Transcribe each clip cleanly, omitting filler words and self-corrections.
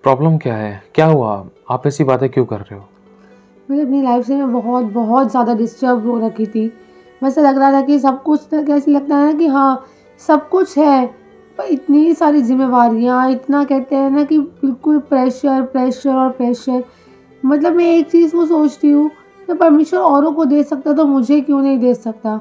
Problem क्या है? क्या हुआ? आप ऐसी बातें क्यों कर रहे हो? मुझे अपनी लाइफ से मैं बहुत बहुत ज़्यादा डिस्टर्ब हो रखी थी। वैसे लग रहा था कि सब कुछ तो कैसे लगता है ना कि हाँ, सब कुछ है, पर इतनी सारी ज़िम्मेवारियाँ, इतना कहते हैं ना कि बिल्कुल प्रेशर, प्रेशर और प्रेशर। मतलब मैं एक चीज़ को सोचती हूँ, जब परमेश्वर औरों को दे सकता तो मुझे क्यों नहीं दे सकता?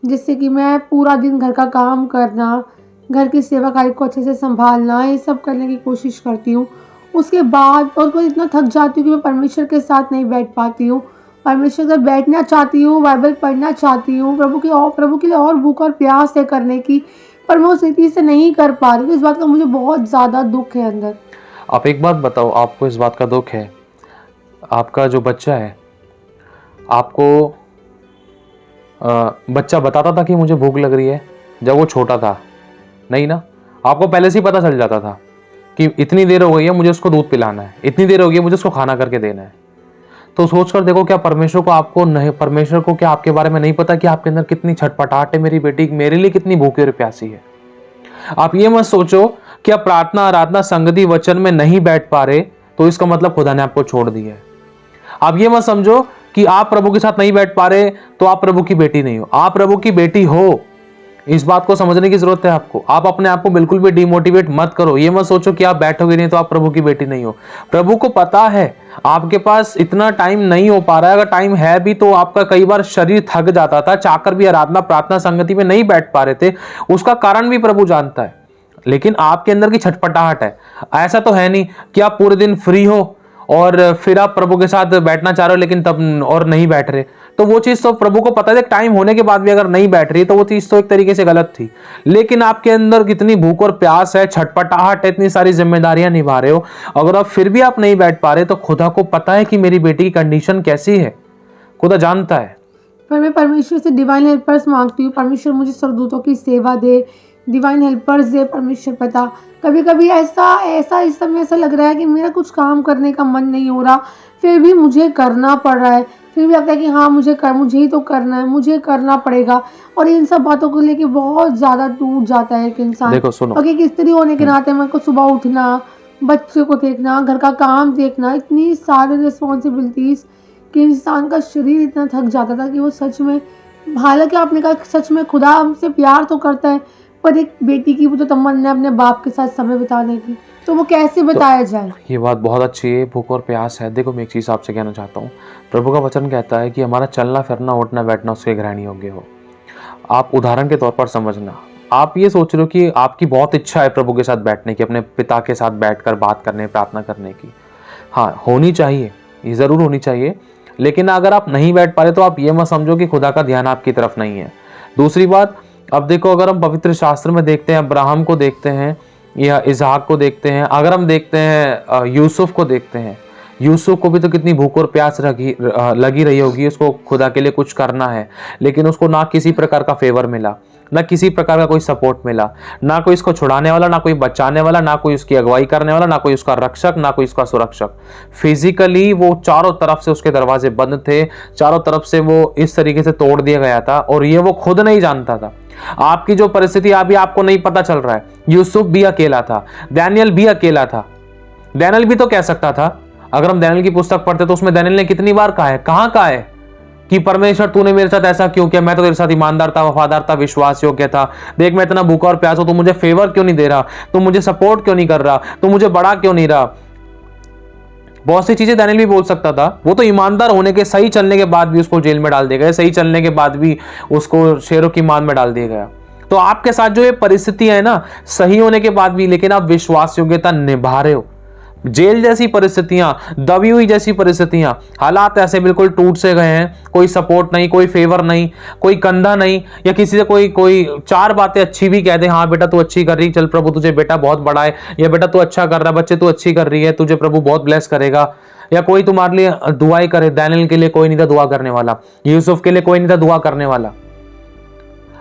जिससे कि मैं पूरा दिन घर का काम करना, घर की सेवा-कार्य को अच्छे से सँभालना, ये सब करने की कोशिश करती हूँ। उसके बाद और फिर इतना थक जाती हूँ कि मैं परमेश्वर के साथ नहीं बैठ पाती हूँ। परमेश्वर के साथ बैठना चाहती हूँ, बाइबल पढ़ना चाहती हूँ, प्रभु के लिए और भूख और प्यास है करने की, पर मैं उस रीति से नहीं कर पा रही हूँ। इस बात का मुझे बहुत ज़्यादा दुःख है अंदर। आप एक बात बताओ, आपको इस बात का दुःख है, आपका जो बच्चा है, आपको बच्चा बताता था कि मुझे भूख लग रही है जब वो छोटा था? नहीं ना? आपको पहले से ही पता चल जाता था कि इतनी देर हो गई है, मुझे उसको दूध पिलाना है, इतनी देर हो गई है, मुझे उसको खाना करके देना है। तो सोच कर देखो, क्या परमेश्वर को क्या आपके बारे में नहीं पता कि आपके अंदर कितनी छटपटाहट है? मेरी बेटी मेरे लिए कितनी भूखी और प्यासी है। आप ये मत सोचो कि आप प्रार्थना आराधना संगति वचन में नहीं बैठ पा रहे तो इसका मतलब खुदा ने आपको छोड़ दिया है। आप ये मत समझो कि आप प्रभु के साथ नहीं बैठ पा रहे तो आप प्रभु की बेटी नहीं हो। आप प्रभु की बेटी हो, इस बात को समझने की जरूरत है आपको। आप अपने आप को बिल्कुल भी डिमोटिवेट मत करो। ये मत सोचो कि आप बैठोगे नहीं तो आप प्रभु की बेटी नहीं हो। प्रभु को पता है आपके पास इतना टाइम नहीं हो पा रहा है। अगर टाइम है भी तो आपका कई बार शरीर थक जाता था, चाहकर भी आराधना प्रार्थना संगति में नहीं बैठ पा रहे थे, उसका कारण भी प्रभु जानता है। लेकिन आपके अंदर की छटपटाहट है। ऐसा तो है नहीं कि आप पूरे दिन फ्री हो और फिर आप प्रभु के साथ बैठना चाह रहे हो लेकिन तब और नहीं बैठ रहे। तो वो चीज तो प्रभु को पता है, टाइम होने के बाद भी अगर नहीं बैठ रही तो वो चीज तो एक तरीके से गलत थी। लेकिन आपके अंदर कितनी भूख और प्यास है, छटपटाहट है, इतनी सारी जिम्मेदारियां निभा रहे हो, अगर आप फिर भी आप नहीं बैठ पा रहे तो खुदा को पता है कि मेरी बेटी की कंडीशन कैसी है। खुदा जानता है। पर मैं परमेश्वर से डिवाइन हेल्पर्स मांगती हूँ। परमेश्वर मुझे स्वर्गदूतों की सेवा दे, डिवाइन हेल्पर्स दे। परमेश्वर पता कभी कभी ऐसा ऐसा इस समय ऐसा लग रहा है कि मेरा कुछ काम करने का मन नहीं हो रहा, फिर भी मुझे करना पड़ रहा है। फिर भी लगता है कि हाँ, मुझे ही तो करना है, मुझे करना पड़ेगा। और इन सब बातों को लेके बहुत ज़्यादा टूट जाता है एक इंसान। देखो सुनो, और एक स्त्री होने के नाते मेरे को सुबह उठना, बच्चे को देखना, घर का काम देखना, इतनी सारी रिस्पॉन्सिबिलिटीज़ कि इंसान का शरीर इतना थक जाता था कि वो सच में, हालांकि आपने कहा सच में खुदा हमसे प्यार तो करता है, पर एक बेटी की वो तो तमन्ना है अपने बाप के साथ समय बिताने की, तो वो कैसे बताया जाए? ये बात बहुत अच्छी है, भूख और प्यास है। देखो मैं एक चीज़ आपसे कहना चाहता हूँ। प्रभु का वचन कहता है कि हमारा चलना फिरना उठना बैठना उसके ग्रहण योग्य हो। आप उदाहरण के तौर पर समझना, आप ये सोच रहे हो कि आपकी बहुत इच्छा है प्रभु के साथ बैठने की, अपने पिता के साथ बैठकर बात करने प्रार्थना करने की। हाँ, होनी चाहिए, ये ज़रूर होनी चाहिए। लेकिन अगर आप नहीं बैठ पा रहे तो आप ये मत समझो कि खुदा का ध्यान आपकी तरफ नहीं है। दूसरी बात, अब देखो, अगर हम पवित्र शास्त्र में देखते हैं, अब्राहम को देखते हैं या इसहाक को देखते हैं, अगर हम देखते हैं यूसुफ को देखते हैं, यूसुफ को भी तो कितनी भूख और प्यास लगी रही होगी, उसको खुदा के लिए कुछ करना है, लेकिन उसको ना किसी प्रकार का फेवर मिला, ना किसी प्रकार का कोई सपोर्ट मिला, ना कोई इसको छुड़ाने वाला, ना कोई बचाने वाला, ना कोई उसकी अगुवाई करने वाला, ना कोई उसका रक्षक, ना कोई उसका सुरक्षक। फिजिकली वो चारों तरफ से उसके दरवाजे बंद थे, चारों तरफ से वो इस तरीके से तोड़ दिया गया था और ये वो खुद नहीं जानता था। आपकी जो परिस्थिति अभी आपको नहीं पता चल रहा है, यूसुफ भी अकेला था, दानियल भी अकेला था। दानियल भी तो कह सकता था, अगर हम दानियल की पुस्तक पढ़ते तो उसमें दानियल ने कितनी बार कहा है, कहां कहा है कि परमेश्वर तूने मेरे साथ ऐसा क्यों किया, मैं तो तेरे साथ ईमानदार था, वफादार था, विश्वास योग्य था, देख मैं इतना भूखा और प्यासा हूं, तू मुझे फेवर क्यों नहीं दे रहा, तू मुझे सपोर्ट क्यों नहीं कर रहा, तू मुझे बड़ा क्यों नहीं रहा। बहुत सी चीजें दानियल भी बोल सकता था। वो तो ईमानदार होने के, सही चलने के बाद भी उसको जेल में डाल दिया गया, सही चलने के बाद भी उसको शेरों की मान में डाल दिया गया। तो आपके साथ जो ये परिस्थिति है ना, सही होने के बाद भी लेकिन आप विश्वास योग्यता निभा रहे हो, जेल जैसी परिस्थितियां, दबी हुई जैसी परिस्थितियां, हालात ऐसे बिल्कुल टूट से गए हैं, कोई सपोर्ट नहीं, कोई फेवर नहीं, कोई कंधा नहीं, या किसी से कोई कोई चार बातें अच्छी भी कह दे, हाँ बेटा तू अच्छी कर रही, चल प्रभु तुझे बेटा बहुत बड़ा है, या बेटा तू अच्छा कर रहा है, बच्चे तू अच्छी कर रही है, तुझे प्रभु बहुत ब्लेस करेगा, या कोई तुम्हारे लिए दुआई करे। दानियल के लिए कोई नहीं था दुआ करने वाला, यूसुफ के लिए कोई नहीं था दुआ करने वाला।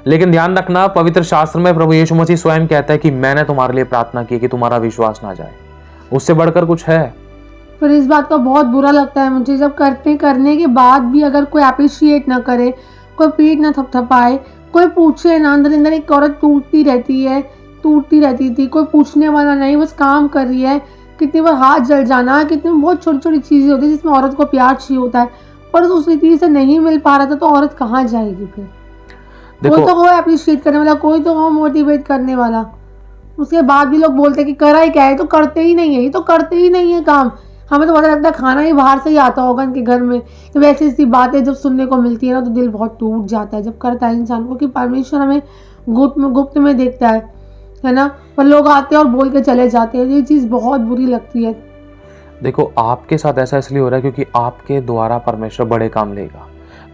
लेकिन ध्यान रखना, पवित्र शास्त्र में प्रभु यीशु मसीह स्वयं कहता है कि मैंने तुम्हारे लिए प्रार्थना की कि तुम्हारा विश्वास ना जाए। उससे बढ़कर कुछ है? फिर इस बात का बहुत बुरा लगता है मुझे, जब करने के बाद भी अगर कोई अप्रिशिएट ना करे, कोई पीठ ना थपथपाए, कोई पूछे ना। अंदर अंदर एक औरत टूटती रहती थी, कोई पूछने वाला नहीं, बस काम कर रही है कितनी बार हाथ जल जाना, कितनी बहुत छोटी-छोटी चीज़ें होती हैं जिसमें औरत को प्यार चाहिए होता है, और उस रीति से नहीं मिल पा रहा था तो औरत कहाँ जाएगी फिर? कोई देखो तो हो एप्रिशिएट करने वाला, कोई तो हो मोटिवेट करने वाला। उसके बाद भी लोग बोलते हैं कि करा ही क्या है, ये तो करते ही नहीं है, ये तो करते ही नहीं है काम। हमें तो पता लगता है खाना ही बाहर से ही आता होगा इनके घर में। तो वैसी ऐसी बातें जब सुनने को मिलती है ना तो दिल बहुत टूट जाता है, जब करता है इंसान को कि परमेश्वर हमें गुप्त में देखता है ना? पर लोग आते हैं और बोल के चले जाते हैं, ये चीज़ बहुत बुरी लगती है। देखो, आपके साथ ऐसा इसलिए हो रहा है क्योंकि आपके द्वारा परमेश्वर बड़े काम लेगा।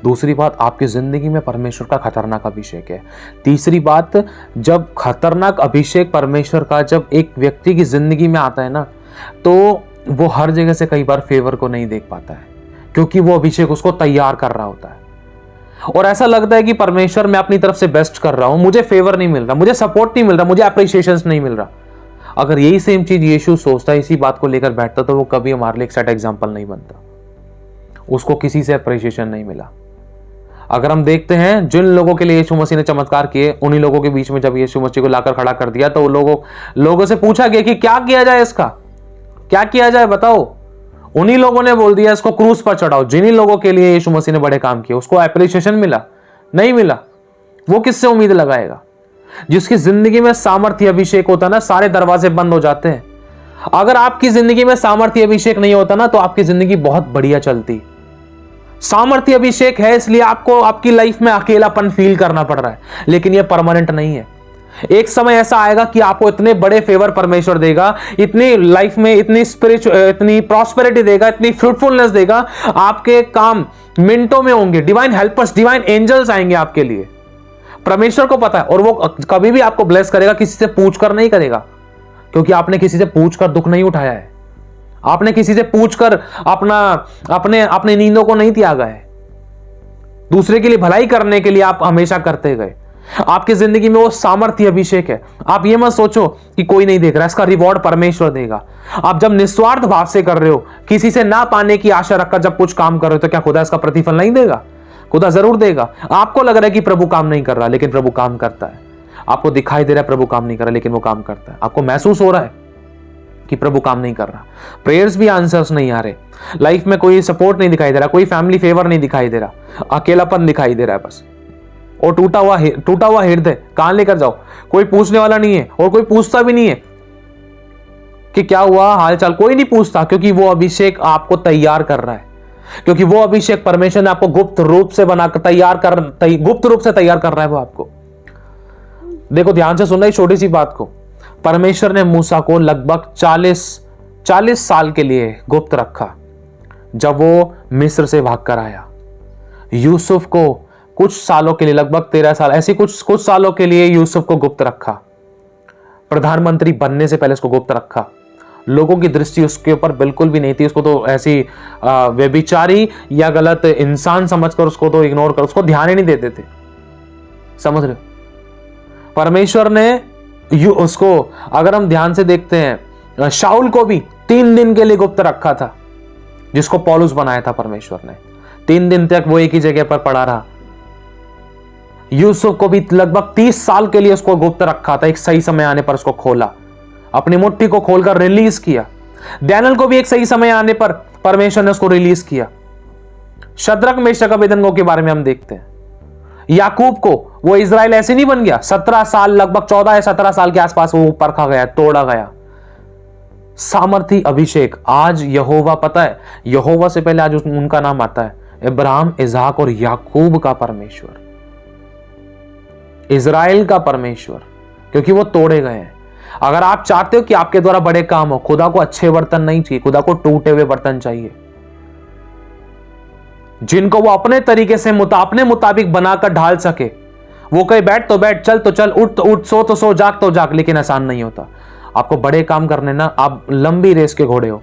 दूसरी बात, आपकी ज़िंदगी में परमेश्वर का खतरनाक अभिषेक है। तीसरी बात, जब खतरनाक अभिषेक परमेश्वर का जब एक व्यक्ति की ज़िंदगी में आता है ना, तो वो हर जगह से कई बार फेवर को नहीं देख पाता है, क्योंकि वो अभिषेक उसको तैयार कर रहा होता है। और ऐसा लगता है कि परमेश्वर मैं अपनी तरफ से बेस्ट कर रहा हूं, मुझे फेवर नहीं मिल रहा, मुझे सपोर्ट नहीं मिल रहा, मुझे अप्रिसिएशन नहीं मिल रहा। अगर यही सेम चीज यीशु सोचता, इसी बात को लेकर बैठता, तो वो कभी हमारे लिए एक सेट एग्जाम्पल नहीं बनता। उसको किसी से अप्रिसिएशन नहीं मिला। अगर हम देखते हैं जिन लोगों के लिए यीशु मसीह ने चमत्कार किए, उन्हीं लोगों के बीच में जब यीशु मसीह को लाकर खड़ा कर दिया तो लोगों से पूछा गया कि क्या किया जाए, इसका क्या किया जाए, बताओ। उन्हीं लोगों ने बोल दिया इसको क्रूस पर चढ़ाओ। जिन्हीं लोगों के लिए यीशु मसीह ने बड़े काम किए, उसको एप्रिसिएशन मिला? नहीं मिला। वो किससे उम्मीद लगाएगा? जिसकी जिंदगी में सामर्थ्य अभिषेक होता ना, सारे दरवाजे बंद हो जाते हैं। अगर आपकी जिंदगी में सामर्थ्य अभिषेक नहीं होता ना, तो आपकी जिंदगी बहुत बढ़िया चलती। सामर्थ्य अभिषेक है, इसलिए आपको आपकी लाइफ में अकेलापन फील करना पड़ रहा है, लेकिन यह परमानेंट नहीं है। एक समय ऐसा आएगा कि आपको इतने बड़े फेवर परमेश्वर देगा, इतनी लाइफ में इतनी प्रॉस्पेरिटी देगा, इतनी फ्रूटफुलनेस देगा, आपके काम मिनटों में होंगे। डिवाइन हेल्पर्स, डिवाइन एंजल्स आएंगे आपके लिए। परमेश्वर को पता है, और वो कभी भी आपको ब्लेस करेगा, किसी से पूछकर नहीं करेगा, क्योंकि आपने किसी से पूछकर दुख नहीं उठाया है। आपने किसी से पूछकर अपने नींदों को नहीं त्यागा है। दूसरे के लिए भलाई करने के लिए आप हमेशा करते गए। आपकी जिंदगी में वो सामर्थ्य अभिषेक है। आप ये मत सोचो कि कोई नहीं देख रहा, इसका रिवॉर्ड परमेश्वर देगा। आप जब निस्वार्थ भाव से कर रहे हो, किसी से ना पाने की आशा रखकर जब कुछ काम कर रहे हो, तो क्या खुदा इसका प्रतिफल नहीं देगा? खुदा जरूर देगा। आपको लग रहा है कि प्रभु काम नहीं कर रहा, लेकिन प्रभु काम करता है। आपको दिखाई दे रहा है प्रभु काम नहीं कर रहा, लेकिन वो काम करता है। आपको महसूस हो रहा है कि प्रभु काम नहीं कर रहा, प्रेयर्स भी आंसर्स नहीं आ रहे, लाइफ में कोई सपोर्ट नहीं दिखाई दे रहा, कोई फैमिली फेवर नहीं दिखाई दे रहा, अकेलापन दिखाई दे रहा है बस, और टूटा हुआ हृदय कहां लेकर जाओ? कोई पूछने वाला नहीं है, और कोई पूछता भी नहीं है कि क्या हुआ, हालचाल कोई नहीं पूछता, क्योंकि वो अभिषेक आपको तैयार कर रहा है। क्योंकि वो अभिषेक परमेश्वर ने आपको गुप्त रूप से तैयार कर रहा है वो आपको। देखो, ध्यान से सुनना इस छोटी सी बात को। परमेश्वर ने मूसा को लगभग 40 साल के लिए गुप्त रखा। जब वो मिस्र से भागकर आया, यूसुफ को कुछ सालों के लिए, लगभग 13 साल, ऐसी कुछ सालों के लिए यूसुफ को गुप्त रखा। प्रधानमंत्री बनने से पहले उसको गुप्त रखा। लोगों की दृष्टि उसके ऊपर बिल्कुल भी नहीं थी। उसको तो ऐसी व्यभिचारी या गलत इंसान समझकर उसको तो इग्नोर कर, उसको ध्यान ही नहीं देते थे। समझ रहे हो? परमेश्वर ने उसको, अगर हम ध्यान से देखते हैं, शाऊल को भी 3 दिन के लिए गुप्त रखा था, जिसको पौलुस बनाया था परमेश्वर ने। 3 दिन तक वो एक ही जगह पर पड़ा रहा। यूसुफ को भी लगभग 30 साल के लिए उसको गुप्त रखा था। एक सही समय आने पर उसको खोला, अपनी मुट्ठी को खोलकर रिलीज किया। डैनियल को भी एक सही समय आने पर परमेश्वर ने उसको रिलीज किया। शद्रक, मेशक, अबेदनगो के बारे में हम देखते हैं। याकूब को, वो इजराइल ऐसे नहीं बन गया। 17 साल, लगभग 14 या 17 साल के आसपास वो परखा गया, तोड़ा गया। सामर्थी अभिषेक। आज यहोवा, पता है, यहोवा से पहले आज उनका नाम आता है, इब्राहिम, इज़हाक और याकूब का परमेश्वर, इजराइल का परमेश्वर, क्योंकि वो तोड़े गए हैं। अगर आप चाहते हो कि आपके द्वारा बड़े काम हो, खुदा को अच्छे बर्तन नहीं चाहिए, खुदा को टूटे हुए बर्तन चाहिए, जिनको वो अपने तरीके से अपने मुताबिक बनाकर ढाल सके। वो कहे बैठ तो बैठ, चल तो चल, उठ तो उठ, सो तो सो, जाग तो जाग, लेकिन आसान नहीं होता। आपको बड़े काम करने ना, आप लंबी रेस के घोड़े हो,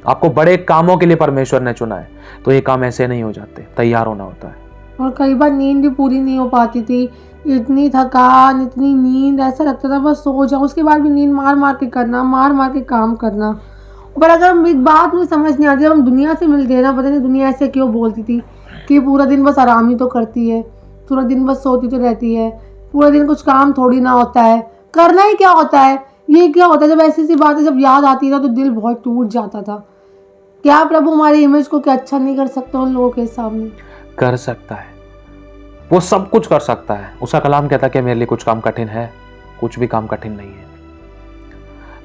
आपको बड़े कामों के लिए परमेश्वर ने चुना है, तो ये काम ऐसे नहीं हो जाते, तैयार होना होता है। और कई बार नींद भी पूरी नहीं हो पाती थी, इतनी थकान, इतनी नींद, ऐसा लगता था बस सो जाओ। उसके बाद भी नींद मार मार के काम करना। पर अगर हम एक बात मुझे समझ नहीं आती, जब हम दुनिया से मिलते हैं ना, पता नहीं दुनिया ऐसे क्यों बोलती थी कि पूरा दिन बस आराम ही तो करती है, पूरा दिन बस सोती तो रहती है, पूरा दिन कुछ काम थोड़ी ना होता है, करना ही क्या होता है, ये क्या होता है, जब ऐसी-ऐसी बातें जब याद आती है तो दिल बहुत टूट जाता था। क्या प्रभु हमारी इमेज को क्या अच्छा नहीं कर सकते उन लोगों के सामने? कर सकता है, वो सब कुछ कर सकता है। उसका कलाम कहता है कि मेरे लिए कुछ काम कठिन है, कुछ भी काम कठिन नहीं है।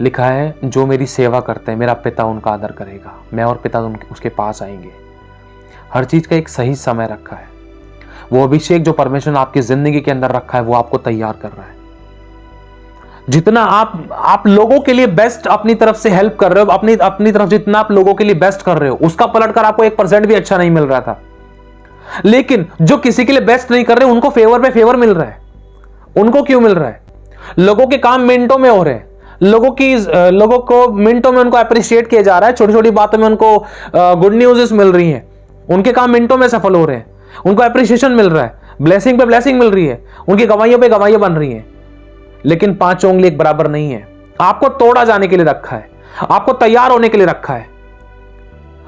लिखा है, जो मेरी सेवा करते हैं मेरा पिता उनका आदर करेगा, मैं और पिता उसके पास आएंगे। हर चीज का एक सही समय रखा है। वो अभिषेक जो परमेश्वर ने आपकी जिंदगी के अंदर रखा है वो आपको तैयार कर रहा है। जितना आप लोगों के लिए बेस्ट अपनी तरफ से हेल्प कर रहे हो, अपनी तरफ जितना आप लोगों के लिए बेस्ट कर रहे हो, उसका पलटकर आपको 1% भी अच्छा नहीं मिल रहा था। लेकिन जो किसी के लिए बेस्ट नहीं कर रहे उनको फेवर पे फेवर मिल रहा है। उनको क्यों मिल रहा है? लोगों के काम मिनटों में हो रहे हैं, लोगों को मिनटों में उनको अप्रिशिएट किया जा रहा है, छोटी छोटी बातों में उनको गुड न्यूज़ मिल रही हैं, उनके काम मिनटों में सफल हो रहे हैं, उनको अप्रिशिएशन मिल रहा है, ब्लेसिंग पे ब्लेसिंग मिल रही है, उनकी गवाहियों पे गवाहियां बन रही हैं। लेकिन 5 उंगली एक बराबर नहीं है। आपको तोड़ा जाने के लिए रखा है, आपको तैयार होने के लिए रखा है।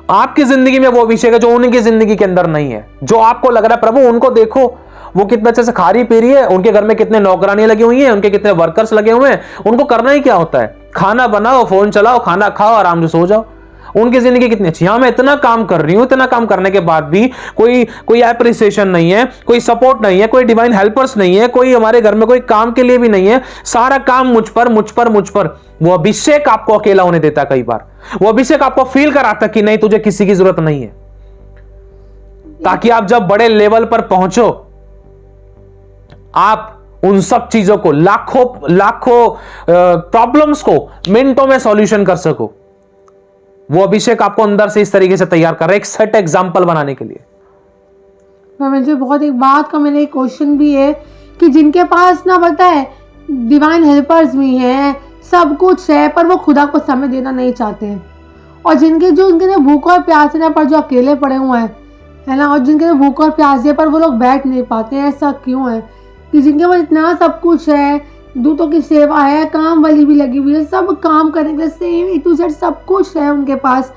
आपकी जिंदगी में वो अभिषेक है जो उनकी जिंदगी के अंदर नहीं है। जो आपको लग रहा है प्रभु उनको देखो, वो कितने अच्छे से खा रही पी रही है, उनके घर में कितने नौकरानियां लगी हुई हैं, उनके कितने वर्कर्स लगे हुए हैं, उनको करना ही क्या होता है? खाना बनाओ, फोन चलाओ, खाना खाओ, आराम से सो जाओ। उनकी जिंदगी कितनी अच्छी। हाँ, मैं इतना काम कर रही हूं, इतना काम करने के बाद भी कोई एप्रिसिएशन नहीं है, कोई सपोर्ट नहीं है, कोई डिवाइन हेल्पर्स नहीं है, कोई हमारे घर में कोई काम के लिए भी नहीं है। सारा काम मुझ पर। वो अभिषेक आपको अकेला होने देता है। कई बार वो अभिषेक आपको फील कराता कि नहीं, तुझे किसी की जरूरत नहीं है, ताकि आप जब बड़े लेवल पर पहुंचो, आप उन सब चीजों को, लाखों प्रॉब्लम्स को मिनटों में सॉल्यूशन कर सको। वो अभिषेक आपको अंदर से इस तरीके से तैयार कर रहा है, एक सेट एग्जाम्पल बनाने के लिए। मुझे बहुत एक बात का मेरा एक क्वेश्चन भी है कि जिनके पास ना पता है डिवाइन हेल्पर्स भी हैं, सब कुछ है, पर वो खुदा को समय देना नहीं चाहते हैं। और उनके ना भूख और प्यास है ना, पर जो अकेले पड़े हुए हैं, है ना, और जिनके ना भूख और प्यास है पर वो लोग बैठ नहीं पाते हैं। ऐसा क्यों है कि जिनके पास इतना सब कुछ है, दूतों की सेवा है, काम वाली भी लगी हुई है, सब काम करने के लिए सेम A to Z सब कुछ है उनके पास,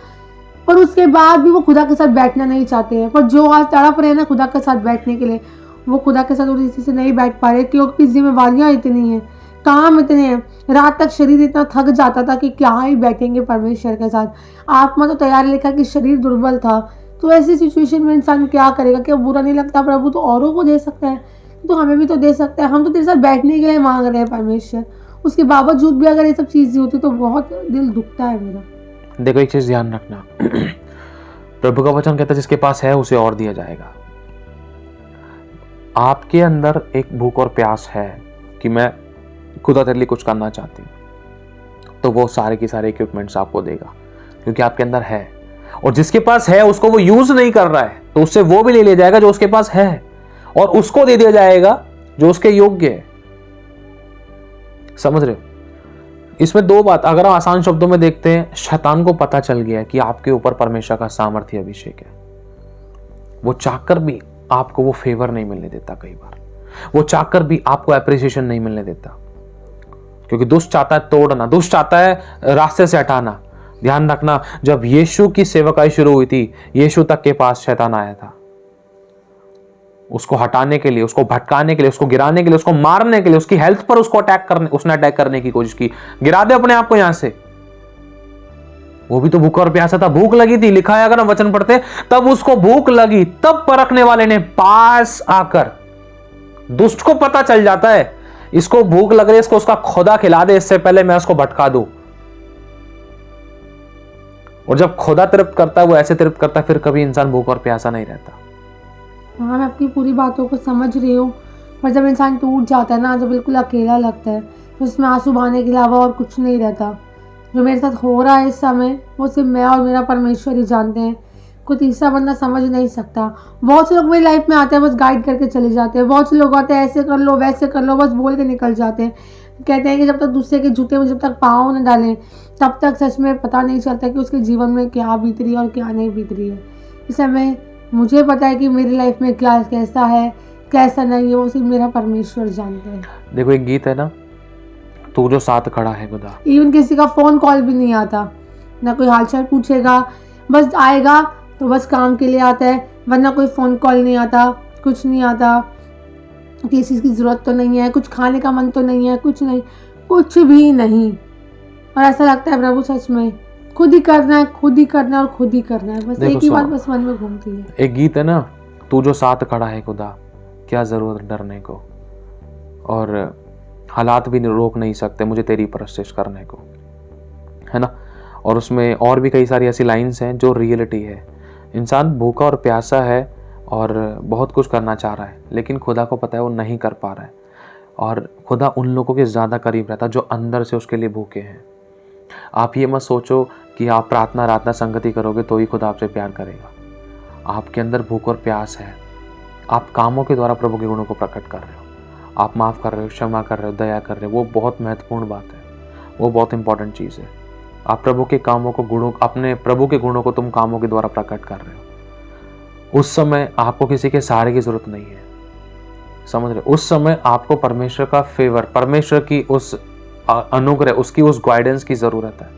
पर उसके बाद भी वो खुदा के साथ बैठना नहीं चाहते हैं। पर जो आज तड़प रहे हैं ना खुदा के साथ बैठने के लिए, वो खुदा के साथ उस इसी से नहीं बैठ पा रहे, क्योंकि जिम्मेवारियां इतनी हैं, काम इतने हैं। रात तक शरीर इतना थक जाता था कि क्या ही बैठेंगे परमेश्वर के साथ। आत्मा तो तैयार लिखा कि शरीर दुर्बल था। तो ऐसी सिचुएशन में इंसान क्या करेगा? क्या बुरा नहीं लगता? प्रभु तो औरों को दे सकता है, तो हमें भी तो दे सकता है। हम तो तेरे साथ बैठने के लिए मांग रहे हैं परमेश्वर, उसके बावजूद भी अगर ये सब चीज़ें होती तो बहुत दिल दुखता है मेरा। देखो, एक चीज ध्यान रखना, प्रभु का वचन कहता है जिसके पास है उसे और दिया जाएगा। आपके अंदर एक भूख और प्यास है कि मैं खुदा तेरे लिए कुछ करना चाहती हूँ, तो वो सारे के सारे इक्विपमेंट्स आपको देगा, क्योंकि आपके अंदर है। और जिसके पास है उसको वो यूज नहीं कर रहा है, तो उससे वो भी ले लिया जाएगा जो उसके पास है, और उसको दे दिया जाएगा जो उसके योग्य है। समझ रहे हो? इसमें 2 बात अगर हम आसान शब्दों में देखते हैं, शैतान को पता चल गया कि आपके ऊपर परमेश्वर का सामर्थ्य अभिषेक है। वो चाहकर भी आपको वो फेवर नहीं मिलने देता। कई बार वो चाहकर भी आपको एप्रिसिएशन नहीं मिलने देता, क्योंकि दुष्ट चाहता है तोड़ना, दुष्ट चाहता है रास्ते से हटाना। ध्यान रखना, जब यीशु की सेवकाई शुरू हुई थी, यीशु तक के पास शैतान आया था, उसको हटाने के लिए, उसको भटकाने के लिए, उसको गिराने के लिए, उसको मारने के लिए, उसकी हेल्थ पर उसने अटैक करने की कोशिश की। गिरा दे अपने आप को यहां से। वो भी तो भूखा और प्यासा था, भूख लगी थी। लिखा है, अगर हम वचन पढ़ते, तब उसको भूख लगी, तब परखने वाले ने पास आकर, दुष्ट को पता चल जाता है इसको भूख लग रही है, इसको उसका खुदा खिला दे, इससे पहले मैं उसको भटका दूं। और जब खुदा तृप्त करता है, वो ऐसे तृप्त करता है, फिर कभी इंसान भूख और प्यासा नहीं रहता। हाँ, मैं आपकी पूरी बातों को समझ रही हूँ, पर जब इंसान टूट जाता है ना, जब बिल्कुल अकेला लगता है, तो उसमें आंसू बहाने के अलावा और कुछ नहीं रहता। जो मेरे साथ हो रहा है इस समय, वो सिर्फ मैं और मेरा परमेश्वर ही जानते हैं। कोई तीसरा बंदा समझ नहीं सकता। बहुत से लोग मेरी लाइफ में आते हैं, बस गाइड करके चले जाते हैं। बहुत से लोग आते हैं, ऐसे कर लो वैसे कर लो, बस बोल के निकल जाते हैं। कहते हैं कि जब तक दूसरे के जूते में जब तक पाँव न डालें, तब तक सच में पता नहीं चलता कि उसके जीवन में क्या बीत रही है और क्या नहीं बीत रही है। इस समय मुझे पता है कि मेरी लाइफ में क्या कैसा है, कैसा नहीं है, वो सिर्फ मेरा परमेश्वर जानते हैं। देखो, एक गीत है ना, तू जो साथ खड़ा है खुदा। इवन किसी का फ़ोन कॉल भी नहीं आता, ना कोई हालचाल पूछेगा, बस आएगा तो बस काम के लिए आता है, वरना कोई फ़ोन कॉल नहीं आता, कुछ नहीं आता। किसी चीज़ की ज़रूरत तो नहीं है, कुछ खाने का मन तो नहीं है, कुछ नहीं, कुछ भी नहीं। और ऐसा लगता है प्रभु सच में खुद ही करना है, खुद ही करना है और खुद ही करना है, बस देखो एक ही बात सुनो, बस मन में घूमती है। एक गीत है ना, तू जो साथ खड़ा है खुदा, क्या जरूरत डरने को, और हालात भी रोक नहीं सकते मुझे तेरी परस्तिश करने को, है ना। और उसमें और भी कई सारी ऐसी लाइंस हैं जो रियलिटी है। इंसान भूखा और प्यासा है और बहुत कुछ करना चाह रहा है, लेकिन खुदा को पता है वो नहीं कर पा रहा है, और खुदा उन लोगों के ज़्यादा करीब रहता है जो अंदर से उसके लिए भूखे हैं। आप ये मत सोचो कि आप प्रार्थना संगति करोगे तो ही खुदा आपसे प्यार करेगा। आपके अंदर भूख और प्यास है, आप कामों के द्वारा प्रभु के गुणों को प्रकट कर रहे हो, आप माफ़ कर रहे हो, क्षमा कर रहे हो, दया कर रहे हो, वो बहुत महत्वपूर्ण बात है, वो बहुत इंपॉर्टेंट चीज़ है। आप प्रभु के कामों को गुणों, अपने प्रभु के गुणों को तुम कामों के द्वारा प्रकट कर रहे हो। उस समय आपको किसी के सहारे की जरूरत नहीं है, समझ रहे हो। उस समय आपको परमेश्वर का फेवर, परमेश्वर की उस अनुग्रह, उसकी उस गाइडेंस की ज़रूरत है।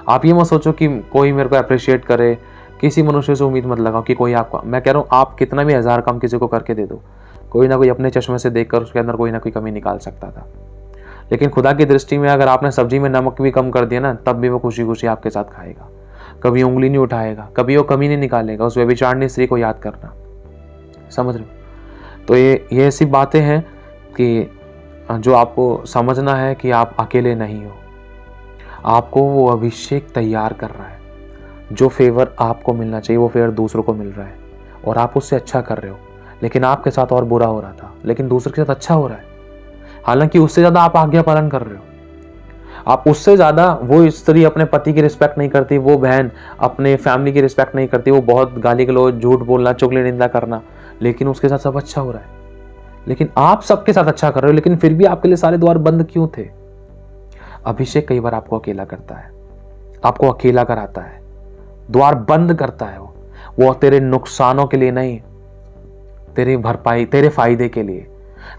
आप ये मत सोचो कि कोई मेरे को अप्रिशिएट करे, किसी मनुष्य से उम्मीद मत लगाओ कि कोई आपका, मैं कह रहा हूँ आप कितना भी 1000 काम किसी को करके दे दो, कोई ना कोई अपने चश्मे से देखकर उसके अंदर कोई ना कोई कमी निकाल सकता था। लेकिन खुदा की दृष्टि में अगर आपने सब्जी में नमक भी कम कर दिया ना, तब भी वो खुशी खुशी आपके साथ खाएगा, कभी उंगली नहीं उठाएगा, कभी वो कमी नहीं निकालेगा। उस व्यभिचारिणी स्त्री को याद करना, समझ रहे हो। तो ये ऐसी बातें हैं कि जो आपको समझना है कि आप अकेले नहीं हो, आपको वो अभिषेक तैयार कर रहा है। जो फेवर आपको मिलना चाहिए वो फेवर दूसरों को मिल रहा है, और आप उससे अच्छा कर रहे हो, लेकिन आपके साथ और बुरा हो रहा था, लेकिन दूसरे के साथ अच्छा हो रहा है। हालांकि उससे ज़्यादा आप आज्ञा पालन कर रहे हो। आप उससे ज़्यादा, वो स्त्री अपने पति की रिस्पेक्ट नहीं करती, वो बहन अपने फैमिली की रिस्पेक्ट नहीं करती, वो बहुत गाली गलौज, झूठ बोलना, चुगली निंदा करना, लेकिन उसके साथ सब अच्छा हो रहा है। लेकिन आप सबके साथ अच्छा कर रहे हो, लेकिन फिर भी आपके लिए सारे द्वार बंद क्यों थे? अभिषेक कई बार आपको अकेला करता है, आपको अकेला कराता है, द्वार बंद करता है। वो तेरे नुकसानों के लिए नहीं, तेरी भरपाई, तेरे फायदे के लिए,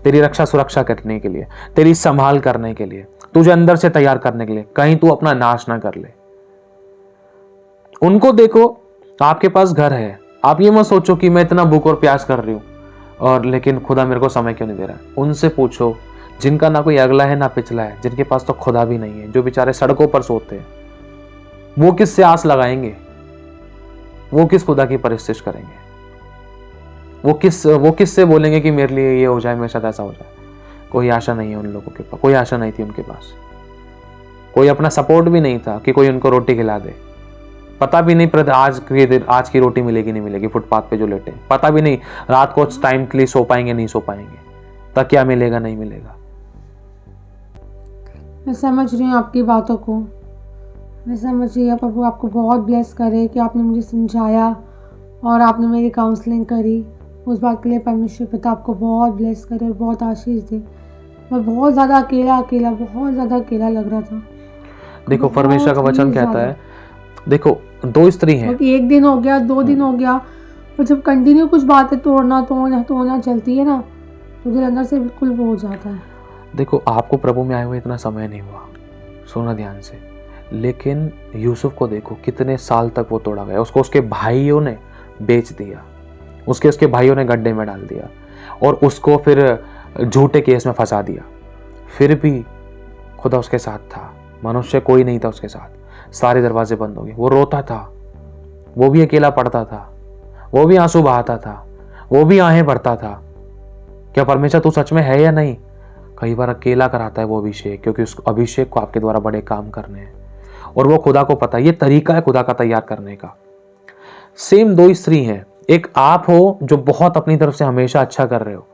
तेरी रक्षा सुरक्षा करने के लिए, तेरी संभाल करने के लिए, तुझे अंदर से तैयार करने के लिए, कहीं तू अपना नाश ना कर ले। उनको देखो, आपके पास घर है, आप ये मत सोचो कि मैं इतना भूख और प्यास कर रही हूं और लेकिन खुदा मेरे को समय क्यों नहीं दे रहा है। उनसे पूछो जिनका ना कोई अगला है ना पिछला है, जिनके पास तो खुदा भी नहीं है, जो बेचारे सड़कों पर सोते हैं, वो किससे आस लगाएंगे? वो किस खुदा की परस्तिश करेंगे? वो किससे बोलेंगे कि मेरे लिए ये हो जाए, मेरे साथ ऐसा हो जाए? कोई आशा नहीं है उन लोगों के पास, कोई आशा नहीं थी उनके पास। कोई अपना सपोर्ट भी नहीं था कि कोई उनको रोटी खिला दे। पता भी नहीं आज की रोटी मिलेगी नहीं मिलेगी, फुटपाथ पे जो लेटे, पता भी नहीं रात को टाइम के लिए सो पाएंगे नहीं सो पाएंगे, तकिया मिलेगा नहीं मिलेगा। मैं समझ रही हूँ आपकी बातों को, मैं समझ रही हूँ। प्रभु आपको बहुत ब्लेस करे कि आपने मुझे समझाया और आपने मेरी काउंसलिंग करी। उस बात के लिए परमेश्वर पिता आपको बहुत ब्लेस करे और बहुत आशीष दे। मैं बहुत ज़्यादा बहुत ज़्यादा अकेला लग रहा था। देखो परमेश्वर का वचन कहता है, देखो 2 स्त्री हैं, क्योंकि 1 दिन हो गया, 2 दिन हो गया, और जब कंटिन्यू कुछ बातें तोड़ना चलती है ना, तो दिल अंदर से बिल्कुल वो हो जाता है। देखो आपको प्रभु में आए हुए इतना समय नहीं हुआ, सुना ध्यान से। लेकिन यूसुफ को देखो, कितने साल तक वो तोड़ा गया, उसको उसके भाइयों ने बेच दिया, उसके भाइयों ने गड्ढे में डाल दिया और उसको फिर झूठे केस में फंसा दिया। फिर भी खुदा उसके साथ था, मनुष्य कोई नहीं था उसके साथ, सारे दरवाजे बंद हो गए। वो रोता था, वो भी अकेला पड़ता था, वो भी आंसू बहाता था, वो भी आहें भरता था। क्या परमेश्वर तू सच में है या नहीं? कई बार अकेला कराता है वो अभिषेक, क्योंकि उस अभिषेक को आपके द्वारा बड़े काम करने हैं, और वो खुदा को पता है। ये तरीका है खुदा का तैयार करने का। सेम 2 स्त्री हैं, एक आप हो जो बहुत अपनी तरफ से हमेशा अच्छा कर रहे हो,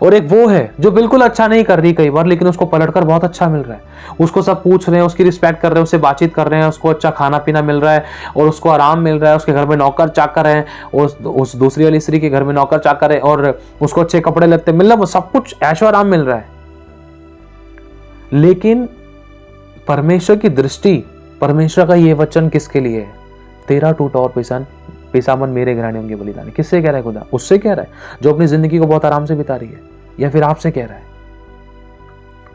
और एक वो है जो बिल्कुल अच्छा नहीं कर रही कई बार, लेकिन उसको पलटकर बहुत अच्छा मिल रहा है। उसको सब पूछ रहे हैं, उसकी रिस्पेक्ट कर रहे हैं, उससे बातचीत कर रहे हैं, उसको अच्छा खाना पीना मिल रहा है और उसको आराम मिल रहा है। उसके घर में नौकर चाकर है, उस दूसरी वाली स्त्री के घर में नौकर चाकर है और उसको अच्छे कपड़े लगते मिल रहे, सब कुछ ऐशो आराम मिल रहा है। लेकिन परमेश्वर की दृष्टि, परमेश्वर का ये वचन किसके लिए है? तेरा टूटा और पिसामन मेरे घराने होंगे बलिदान। किससे कह रहा है खुदा? उससे कह रहा है जो अपनी जिंदगी को बहुत आराम से बिता रही है, या फिर आपसे कह रहा है?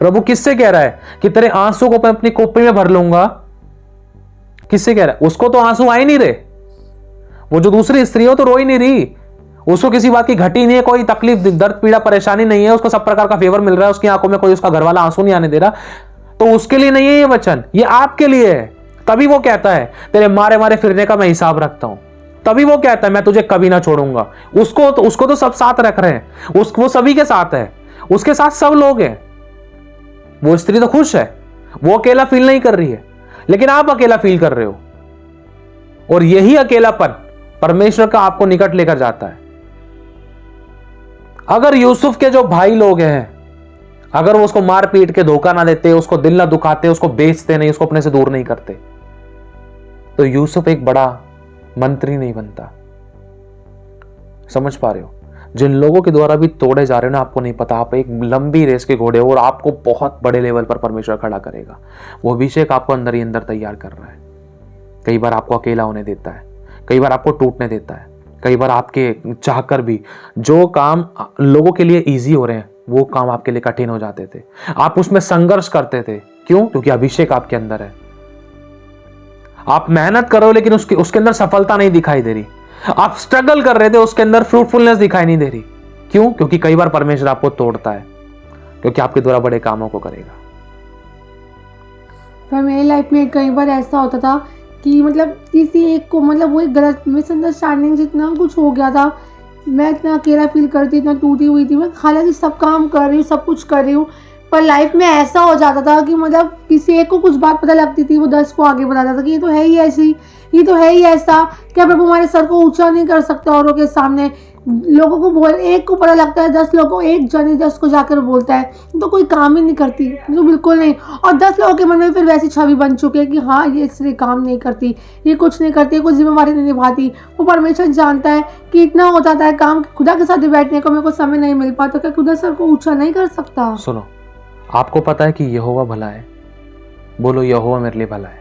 प्रभु किससे कह रहा है कि तेरे आंसू को मैं अपनी कोपी में भर लूंगा? किससे कह रहा है? उसको तो आंसू आ ही नहीं रहे, वो जो दूसरी स्त्री हो तो रो ही नहीं रही, उसको किसी बात की घटी नहीं है, कोई तकलीफ दर्द पीड़ा परेशानी नहीं है, उसको सब प्रकार का फेवर मिल रहा है, उसकी आंखों में कोई उसका घर वाला आंसू नहीं आने दे रहा। तो उसके लिए नहीं है ये वचन, ये आपके लिए है। तभी वो कहता है तेरे मारे मारे फिरने का मैं हिसाब रखता हूं। तभी वो कहता है मैं तुझे कभी ना छोड़ूंगा। उसको तो सब साथ रख रहे हैं, वो सभी के साथ है, उसके साथ सब लोग हैं। वो स्त्री तो खुश है, वो अकेला फील नहीं कर रही है, लेकिन आप अकेला फील कर रहे हो। और यही अकेलापन परमेश्वर का आपको निकट लेकर जाता है। अगर यूसुफ के जो भाई लोग हैं, अगर वो उसको मार पीट के धोखा ना देते, उसको दिल ना दुखाते, उसको बेचते नहीं, उसको अपने से दूर नहीं करते, तो यूसुफ एक बड़ा मंत्री नहीं बनता। समझ पा रहे हो? जिन लोगों के द्वारा भी तोड़े जा रहे हो ना, आपको नहीं पता, आप एक लंबी रेस के घोड़े हो और आपको बहुत बड़े लेवल पर परमेश्वर खड़ा करेगा। वो अभिषेक आपको अंदर ही अंदर तैयार कर रहा है। कई बार आपको अकेला होने देता है, कई बार आपको टूटने देता है, कई बार आपके चाहकर भी जो काम लोगों के लिए इजी हो रहे हैं वो काम आपके लिए कठिन हो जाते थे। आप उसमें संघर्ष करते थे। क्यों? क्योंकि अभिषेक आपके अंदर है। आप मेहनत कर रहे हो लेकिन उसके अंदर सफलता नहीं दिखाई दे रही। आप स्ट्रगल कर रहे थे, उसके अंदर फ्रूटफुलनेस दिखाई नहीं दे रही। क्यों? क्योंकि कई बार परमेश्वर आपको तोड़ता है, क्योंकि आपके द्वारा बड़े कामों को करेगा। पर मेरी लाइफ में कई बार ऐसा होता था कि मतलब किसी एक को मतलब वो एक गलत मिसअंडरस्टैंडिंग से इतना कुछ हो गया था, मैं इतना अकेला फील करती, इतना टूटी हुई थी। मैं हालांकि सब काम कर रही हूँ, सब कुछ कर रही हूँ, पर लाइफ में ऐसा हो जाता था कि मतलब किसी एक को कुछ बात पता लगती थी, वो 10 को आगे बताता था कि ये तो है ही ऐसी, ये तो है ही ऐसा। क्या प्रभु हमारे सर को ऊंचा नहीं कर सकता औरों के सामने? लोगों को बोल, एक को पता लगता है, 10 लोगों को, एक जन 10 को जाकर बोलता है, तो कोई काम ही नहीं करती, तो बिल्कुल नहीं। और 10 लोगों के मन में फिर वैसी छवि बन चुकी है कि हाँ ये इसलिए काम नहीं करती, ये कुछ नहीं करती, कुछ जिम्मेवारी नहीं निभाती। वो परमेश्वर जानता है कि इतना हो जाता है काम, खुदा के साथ भी बैठने को मेरे को समय नहीं मिल पाता, क्या खुदा सर को ऊंचा नहीं कर सकता? सुनो, आपको पता है कि यहोवा भला है। बोलो यहोवा मेरे लिए भला है।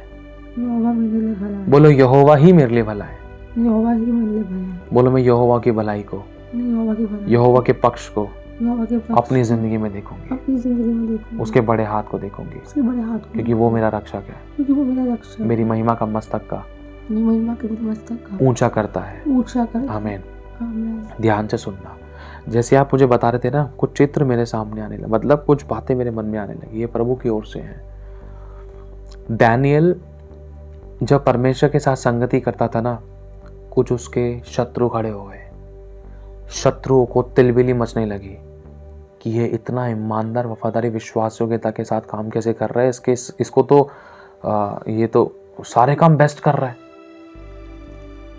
यहोवा मेरे लिए भला है। बोलो यहोवा ही मेरे लिए भला है। यहोवा ही मेरे लिए भला है। बोलो मैं यहोवा की भलाई को, यहोवा की भलाई, यहोवा के पक्ष को यहोवा के पक्ष अपनी जिंदगी में देखूंगी, अपनी जिंदगी में देखूंगी, उसके बड़े हाथ को देखूंगी, उसके बड़े हाथ को, क्योंकि वो मेरा रक्षक है। क्योंकि वो मेरा रक्षक, मेरी महिमा का मस्तक का अपनी महिमा के मस्तक का ऊंचा करता है। ऊंचा कर। आमीन। आमीन। ध्यान से सुनना। जैसे आप मुझे बता रहे थे ना, कुछ चित्र मेरे सामने आने लगे, मतलब कुछ बातें मेरे मन में आने लगी, ये प्रभु की ओर से है। डैनियल जब परमेश्वर के साथ संगति करता था ना, कुछ उसके शत्रु खड़े हो गए। शत्रुओं को तिलबिली मचने लगी कि ये इतना ईमानदार, वफादारी, विश्वास योग्यता के साथ काम कैसे कर रहा है, इसको तो ये तो सारे काम बेस्ट कर रहा है।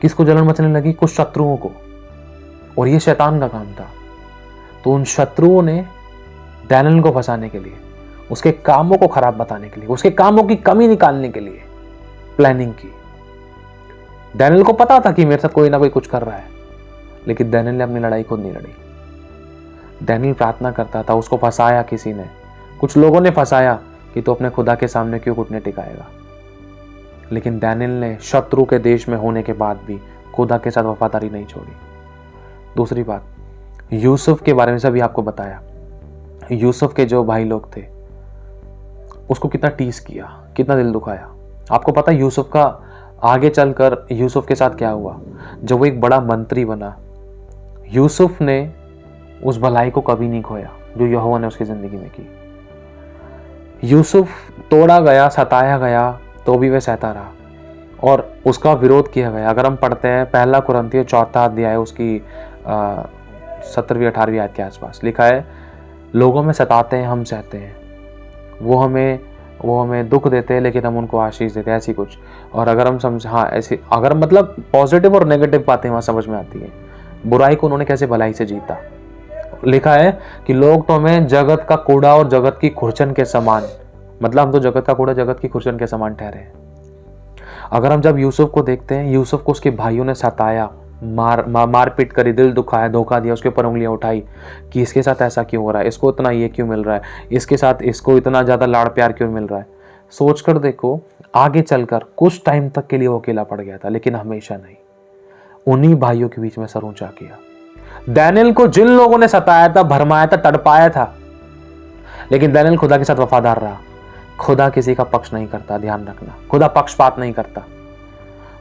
किसको जलन मचने लगी? कुछ शत्रुओं को। और ये शैतान का काम था। तो उन शत्रुओं ने डैनियल को फंसाने के लिए, उसके कामों को खराब बताने के लिए, उसके कामों की कमी निकालने के लिए प्लानिंग की। डैनियल को पता था कि मेरे साथ कोई ना कोई कुछ कर रहा है, लेकिन डैनियल ने अपनी लड़ाई खुद नहीं लड़ी। डैनियल प्रार्थना करता था, उसको फंसाया किसी ने, कुछ लोगों ने फंसाया कि तो अपने खुदा के सामने क्यों घुटने टिकाएगा। लेकिन डैनियल ने शत्रु के देश में होने के बाद भी खुदा के साथ वफादारी नहीं छोड़ी। दूसरी बात, यूसुफ के बारे में सभी आपको बताया। यूसुफ के जो भाई लोग थे, उसको कितना टीस किया, कितना दिल दुखाया। आपको पता है यूसुफ का आगे चलकर यूसुफ के साथ क्या हुआ? जब वो एक बड़ा मंत्री बना, यूसुफ ने उस भलाई को कभी नहीं खोया जो यहोवा ने उसकी जिंदगी में की। यूसुफ तोड़ा गया, सताया गया, तो भी वह सहता रहा और उसका विरोध किया गया। अगर हम पढ़ते हैं पहला कुरिन्थियों 4 अध्याय उसकी 17वीं 18वीं आयत के आसपास लिखा है, लोगों में सताते हैं, हम सहते हैं, वो हमें दुख देते हैं लेकिन हम उनको आशीष देते हैं, ऐसी कुछ। और अगर हम समझ, हाँ ऐसी, अगर मतलब पॉजिटिव और नेगेटिव बातें वहाँ समझ में आती है। बुराई को उन्होंने कैसे भलाई से जीता। लिखा है कि लोग तो हमें जगत का कूड़ा और जगत की खुरचन के समान, मतलब हम तो जगत का कूड़ा, जगत की खुरचन के समान ठहरे हैं। अगर हम जब यूसुफ को देखते हैं, यूसुफ को उसके भाइयों ने सताया, मार पीट करी, दिल दुखाया, धोखा दिया, उसके ऊपर उंगलियां उठाई कि इसके साथ ऐसा क्यों हो रहा है, इसको इतना ये क्यों मिल रहा है, इसके साथ इसको इतना ज़्यादा लाड़ प्यार क्यों मिल रहा है। सोच कर देखो, आगे चलकर कुछ टाइम तक के लिए वो अकेला पड़ गया था, लेकिन हमेशा नहीं, उन्हीं भाइयों के बीच में सर ऊंचा किया। डैनियल को जिन लोगों ने सताया था, भरमाया था, तड़पाया था, लेकिन डैनियल खुदा के साथ वफादार रहा। खुदा किसी का पक्ष नहीं करता, ध्यान रखना, खुदा पक्षपात नहीं करता,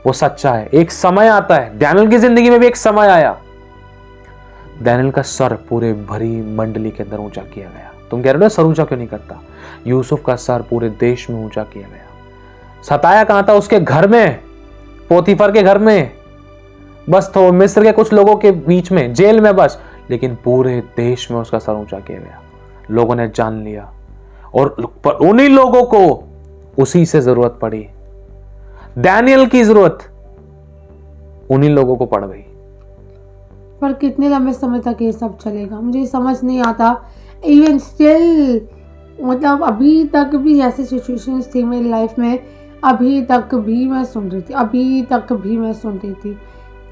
वो सच्चा है। एक समय आता है, डैनियल की जिंदगी में भी एक समय आया, डैनियल का सर पूरे भरी मंडली के अंदर ऊंचा किया गया। तुम कह रहे हो सर ऊंचा क्यों नहीं करता? यूसुफ का सर पूरे देश में ऊंचा किया गया। सताया कहां था? उसके घर में, पोतीफर के घर में, बस तो मिस्र के कुछ लोगों के बीच में, जेल में बस, लेकिन पूरे देश में उसका सर ऊंचा किया गया। लोगों ने जान लिया और उन्हीं लोगों को उसी से जरूरत पड़ी। डैनियल की जरूरत उन्हीं लोगों को पड़ गई। पर कितने लंबे समय तक ये सब चलेगा मुझे समझ नहीं आता। इवन स्टिल मतलब अभी तक भी ऐसी सिचुएशंस थी मेरी लाइफ में, अभी तक भी मैं सुन रही थी, अभी तक भी मैं सुन रही थी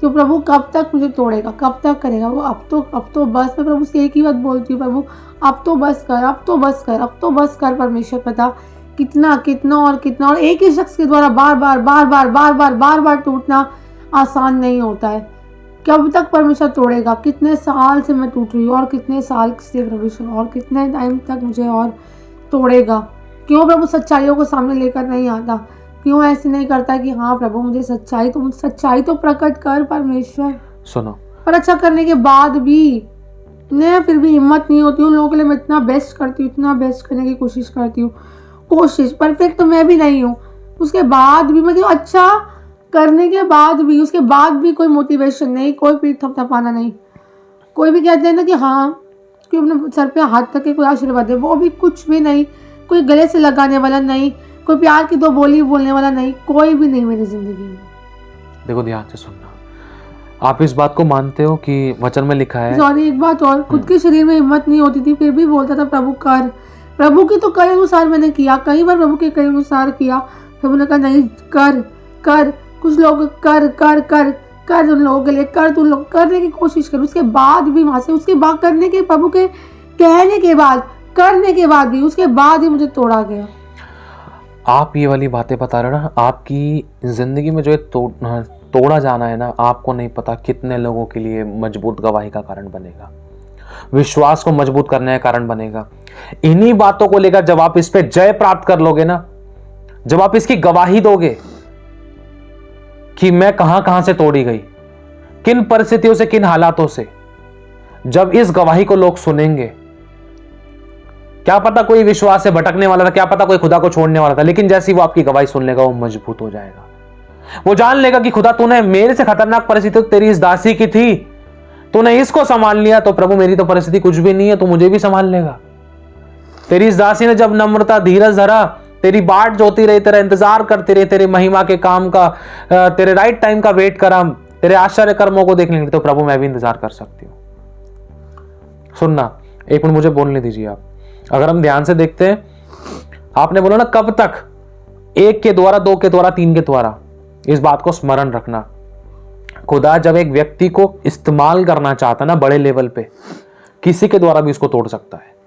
तो प्रभु कब तक मुझे तोड़ेगा, कब तक करेगा वो? अब तो बस। मैं प्रभु से एक ही बात बोलती हूँ, प्रभु अब तो बस कर, अब तो बस कर, अब तो बस कर। परमेश्वर पता कितना कितना और कितना, और एक ही शख्स के द्वारा बार बार बार बार बार बार बार बार टूटना आसान नहीं होता है। कब तक परमेश्वर तोड़ेगा? कितने साल से मैं टूट रही हूँ और कितने साल से परमेश्वर और कितने टाइम तक मुझे और तोड़ेगा? क्यों प्रभु सच्चाइयों को सामने लेकर नहीं आता? क्यों ऐसे नहीं करता कि हाँ प्रभु मुझे सच्चाई तो प्रकट कर परमेश्वर। सुनो, पर अच्छा करने के बाद भी मैं फिर भी हिम्मत नहीं होती। उन लोगों के लिए मैं इतना बेस्ट करती हूँ, इतना बेस्ट करने की कोशिश करती हूँ। कोशिश परफेक्ट तो मैं भी नहीं हूँ। उसके बाद भी मतलब अच्छा करने के बाद भी, उसके बाद भी कोई मोटिवेशन नहीं, कोई पीठ थपथपाना नहीं। कोई भी कहते हैं ना कि हाँ कोई अपने सर पे हाथ रख के कोई आशीर्वाद दे, वो भी कुछ भी नहीं। कोई गले से लगाने वाला नहीं, कोई प्यार की दो बोली बोलने वाला नहीं, कोई भी नहीं मेरी जिंदगी में। देखो ध्यान से सुनना, आप इस बात को मानते हो कि वचन में लिखा है? सॉरी एक बात और, खुद के शरीर में हिम्मत नहीं होती थी फिर भी बोलता था प्रभु कर। प्रभु की तो कहे अनुसार मैंने किया, कई बार प्रभु के कहे अनुसार किया। प्रभु ने कहा नहीं कर कर, कुछ लोग कर कर कर कर, उन लोगों के लिए कर, तुम लोग करने की कोशिश कर। उसके बाद भी वहां से, उसके बाद करने के, प्रभु के कहने के बाद, करने के बाद भी, उसके बाद ही मुझे तोड़ा गया। आप ये वाली बातें बता रहे हो ना, आपकी जिंदगी में जो तोड़ा जाना है ना, आपको नहीं पता कितने लोगों के लिए मजबूत गवाही का कारण बनेगा, विश्वास को मजबूत करने का कारण बनेगा। इन्हीं बातों को लेकर जब आप इस पे जय प्राप्त कर लोगे ना, जब आप इसकी गवाही दोगे कि मैं कहां कहां से तोड़ी गई, किन परिस्थितियों से, किन हालातों से, जब इस गवाही को लोग सुनेंगे, क्या पता कोई विश्वास से भटकने वाला था, क्या पता कोई खुदा को छोड़ने वाला था, लेकिन जैसी वो आपकी गवाही सुन लेगा वो मजबूत हो जाएगा। वो जान लेगा कि खुदा तूने मेरे से खतरनाक परिस्थिति तेरी इस दासी की थी, तूने इसको संभाल लिया, तो प्रभु मेरी तो परिस्थिति कुछ भी नहीं है, तू मुझे भी संभाल लेगा। तेरी इस दासी ने जब नम्रता धीरज धरा, तेरी बाट जोती रही, तेरा इंतजार करती रही, तेरे महिमा के काम का, तेरे राइट टाइम का वेट करा, तेरे आश्चर्य कर्मों को देखने के लिए, तो प्रभु मैं भी इंतजार कर सकती हूँ। सुनना, एक मिनट मुझे बोलने दीजिए आप। अगर हम ध्यान से देखते हैं, आपने बोला ना कब तक, एक के द्वारा, दो के द्वारा, तीन के द्वारा। इस बात को स्मरण रखना, खुदा जब एक व्यक्ति को इस्तेमाल करना चाहता ना बड़े लेवल पे, किसी के द्वारा भी उसको तोड़ सकता है।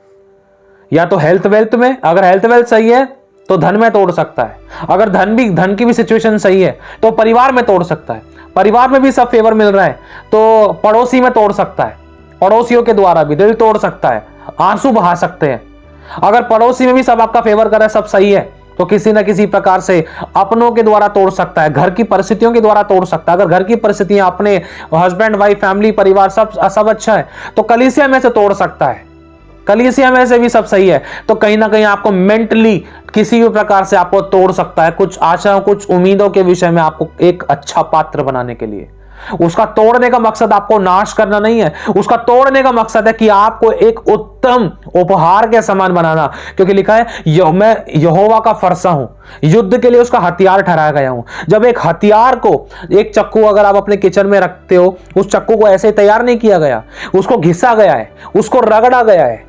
या तो हेल्थ वेल्थ में, अगर हेल्थ वेल्थ सही है तो धन में तोड़ सकता है। अगर धन की भी सिचुएशन सही है तो परिवार में तोड़ सकता है। परिवार में भी सब फेवर मिल रहा है तो पड़ोसी में तोड़ सकता है। पड़ोसियों के द्वारा भी दिल तोड़ सकता है, आंसू बहा सकते हैं। अगर पड़ोसी में भी सब आपका फेवर कर रहा है, सब सही है, तो किसी ना किसी प्रकार से अपनों के द्वारा तोड़ सकता है, घर की परिस्थितियों के द्वारा तोड़ सकता है। अगर घर की परिस्थितियां, अपने हस्बैंड वाइफ फैमिली परिवार सब अच्छा है तो कलीसिया में से तोड़ सकता है। कलीसिया में से भी सब सही है तो कहीं ना कहीं आपको मेंटली किसी भी प्रकार से आपको तोड़ सकता है, कुछ आशाओं, कुछ उम्मीदों के विषय में आपको एक अच्छा पात्र बनाने के लिए। उसका तोड़ने का मकसद आपको नाश करना नहीं है, उसका तोड़ने का मकसद है कि आपको एक उत्तम उपहार के समान बनाना। क्योंकि लिखा है मैं यहोवा का फरसा हूं, युद्ध के लिए उसका हथियार ठहराया गया हूं। जब एक हथियार को, एक चक्कू अगर आप अपने किचन में रखते हो, उस चक्कू को ऐसे तैयार नहीं किया गया, उसको घिसा गया है, उसको रगड़ा गया है,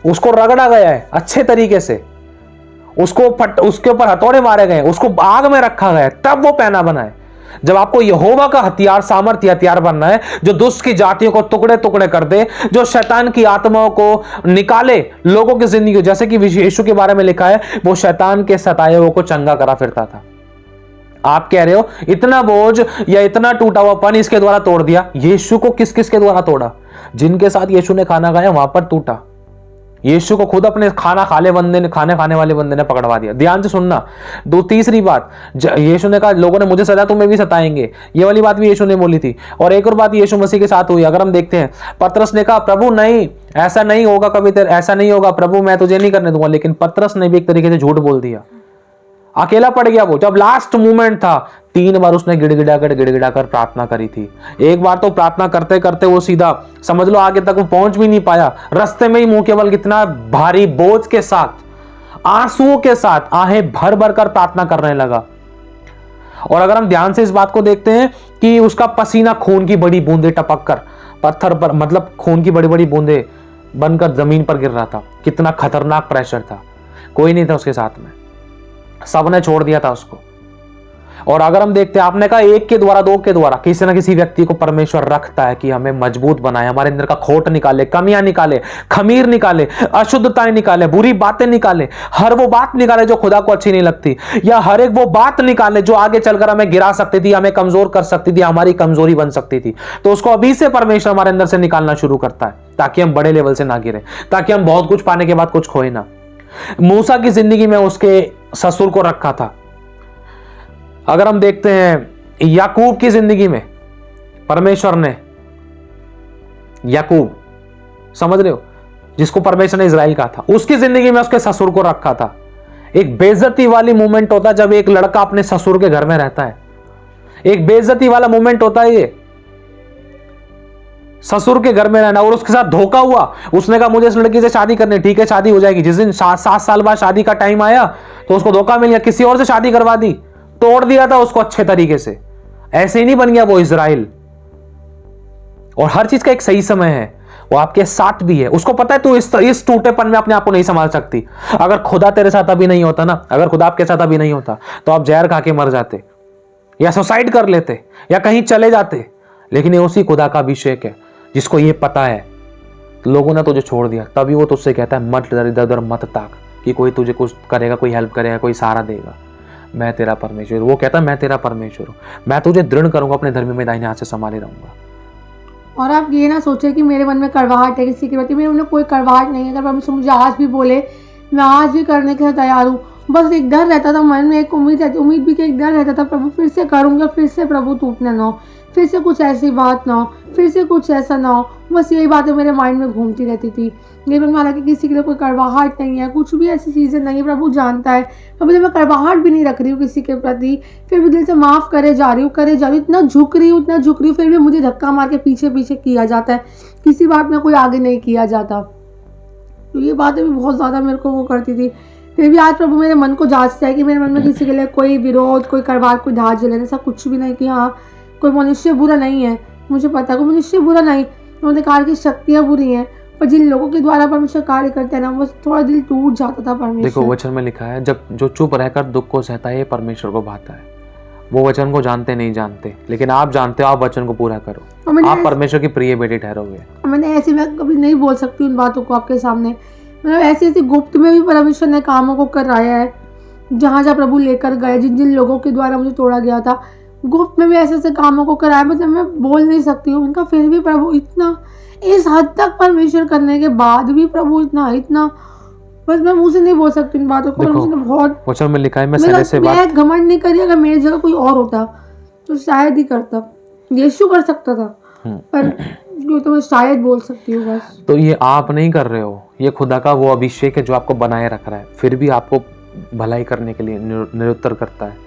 उसको रगड़ा गया है अच्छे तरीके से, उसके ऊपर हथौड़े मारे गए, उसको आग में रखा गया है, तब वो पैना बना है। जब आपको यहोवा का हथियार, सामर्थ्य हथियार बनना है, जो दुष्ट की जातियों को टुकड़े टुकड़े कर दे, जो शैतान की आत्माओं को निकाले लोगों की जिंदगी, जैसे कि यीशु के बारे में लिखा है, वो शैतान के सताए हुओं को चंगा करा फिरता था। आप कह रहे हो इतना बोझ या इतना टूटा हुआ पन इसके द्वारा तोड़ दिया। यीशु को किस किस के द्वारा तोड़ा? जिनके साथ यीशु ने खाना खाया वहां पर टूटा। यीशु को खुद अपने खाने खाने वाले बंदे ने पकड़वा दिया। ध्यान से सुनना। तीसरी बात, यीशु ने कहा लोगों ने मुझे सताया, तुम्हें भी सताएंगे। ये वाली बात भी यीशु ने बोली थी। और एक और बात यीशु मसीह के साथ हुई। अगर हम देखते हैं, पतरस ने कहा प्रभु नहीं, ऐसा नहीं होगा कभी, तेरे ऐसा नहीं होगा प्रभु, मैं तुझे नहीं करने दूंगा। लेकिन पतरस ने भी एक तरीके से झूठ बोल दिया, अकेला पड़ गया वो। जब लास्ट मोमेंट था, 3 बार उसने गिड़गिड़ा कर प्रार्थना करी थी। एक बार तो प्रार्थना करते करते वो सीधा समझ लो आगे तक वो पहुंच भी नहीं पाया, रास्ते में ही मुंह केवल कितना भारी बोझ के साथ, आंसुओं के साथ आहें भर भर कर प्रार्थना करने लगा। और अगर हम ध्यान से इस बात को देखते हैं कि उसका पसीना खून की बड़ी बूंदे टपक कर पत्थर पर, मतलब खून की बड़ी बड़ी बूंदे बनकर जमीन पर गिर रहा था। कितना खतरनाक प्रेशर था, कोई नहीं था उसके साथ में, सबने छोड़ दिया था उसको। और अगर हम देखते हैं, आपने कहा एक के द्वारा, दो के द्वारा, किसी ना किसी व्यक्ति को परमेश्वर रखता है कि हमें मजबूत बनाए, हमारे अंदर का खोट निकाले, कमियां निकाले, खमीर निकाले, अशुद्धताएं निकाले, बुरी बातें निकाले, हर वो बात निकाले जो खुदा को अच्छी नहीं लगती, या हर एक वो बात निकाले जो आगे चलकर हमें गिरा सकती थी, हमें कमजोर कर सकती थी, हमारी कमजोरी बन सकती थी। तो उसको अभी से परमेश्वर हमारे अंदर से निकालना शुरू करता है, ताकि हम बड़े लेवल से ना गिरे, ताकि हम बहुत कुछ पाने के बाद कुछ खोए ना। मूसा की जिंदगी में उसके ससुर को रखा था। अगर हम देखते हैं याकूब की जिंदगी में, परमेश्वर ने याकूब, समझ रहे हो, जिसको परमेश्वर ने इजराइल कहा था, उसकी जिंदगी में उसके ससुर को रखा था। एक बेइज्जती वाली मोमेंट होता है जब एक लड़का अपने ससुर के घर में रहता है, एक बेइज्जती वाला मोमेंट होता है ये, ससुर के घर में रहना। और उसके साथ धोखा हुआ, उसने कहा मुझे इस लड़की से शादी करनी, ठीक है शादी हो जाएगी। जिस दिन 7 साल बाद शादी का टाइम आया तो उसको धोखा मिल गया, किसी और से शादी करवा दी, तोड़ दिया था उसको अच्छे तरीके से। ऐसे ही नहीं बन गया वो इजराइल। और हर चीज का एक सही समय है, वो आपके साथ भी है। उसको पता है तू इस टूटेपन में अपने आप को नहीं संभाल सकती। अगर खुदा तेरे साथ अभी नहीं होता ना, अगर खुदा आपके साथ अभी नहीं होता तो आप जहर खा के मर जाते, या सुसाइड कर लेते, या कहीं चले जाते। लेकिन ये उसी खुदा का अभिषेक है जिसको ये पता है लोगों ने तुझे छोड़ दिया, तभी वो तुझसे कहता है मत इधर उधर मत ताक कि कोई तुझे कुछ करेगा, कोई हेल्प करेगा, कोई सहारा देगा। मैं तेरा परमेश्वर, वो कहता है मैं तेरा परमेश्वर हूं, मैं तुझे दृढ़ करूंगा, अपने धर्म में दाहिने हाथ से संभाले रहूंगा। और आप ये ना सोचे कि मेरे मन में कड़वाहट है किसी के प्रति, मेरे मन में कोई कड़वाहट नहीं है। अगर परमेश्वर मुझे आज भी बोले, मैं आज भी करने के लिए तैयार हूँ। बस एक डर रहता था मन में, एक उम्मीद रहती, उम्मीद भी कि एक डर रहता था, प्रभु फिर से करूँगा, फिर से प्रभु टूटना ना हो, फिर से कुछ ऐसी बात ना हो, फिर से कुछ ऐसा ना हो। बस यही बातें मेरे माइंड में घूमती रहती थी। लेकिन माना कि किसी के लिए कोई कड़वाहट नहीं है, कुछ भी ऐसी चीज़ें नहीं है, प्रभु जानता है। तो मुझे मैं कड़वाहट भी नहीं रख रही हूँ किसी के प्रति, फिर भी दिल से माफ़ करे जा रही हूँ, इतना झुक रही हूँ, फिर भी मुझे धक्का मार के पीछे पीछे किया जाता है, किसी बात में कोई आगे नहीं किया जाता। तो ये बातें भी बहुत ज़्यादा मेरे को वो करती थी। फिर भी आज प्रभु मेरे मन को जांचता है कि मेरे मन में किसी के लिए कोई विरोध, कोई कड़वाहट, कोई धार जलन, ऐसा कुछ भी नहीं कि हाँ कोई मनुष्य बुरा नहीं है। मुझे पता है कोई मनुष्य बुरा नहीं, अंधकार की शक्तियाँ बुरी हैं, पर जिन लोगों के द्वारा परमेश्वर कार्य करते हैं ना, वो थोड़ा दिल टूट जाता था परमेश्वर। देखो वचन में लिखा है, जब जो चुप रहकर दुख को सहता है, परमेश्वर को भाता है। वो वचन को जानते नहीं जानते, लेकिन आप जानते हो, आप वचन को पूरा करो, आप परमेश्वर की प्रिय बेटी ठहरोगे। मैंने ऐसे, मैं कभी नहीं बोल सकती उन बातों को आपके सामने। मतलब ऐसी ऐसी गुप्त में भी परमेश्वर ने कामों को कराया है, जहाँ जहाँ प्रभु लेकर गए, जिन जिन लोगों के द्वारा मुझे तोड़ा गया था, गुप्त में भी ऐसे ऐसे कामों को कराया। मतलब मैं बोल नहीं सकती हूँ उनका, फिर भी प्रभु इतना, इस हद तक परमेश्वर करने के बाद भी प्रभु इतना बस मैं मुंह से नहीं बोल सकती इन बातों को। मुझे बहुत वचन में लिखा है, मैं घमंड नहीं करी। अगर मेरी जगह कोई और होता तो शायद ही करता, यीशु कर सकता था, पर जो तो मैं शायद बोल सकती हूँ बस। तो ये आप नहीं कर रहे हो, ये खुदा का वो अभिषेक है जो आपको बनाए रख रहा है, फिर भी आपको भलाई करने के लिए निरुत्तर करता है,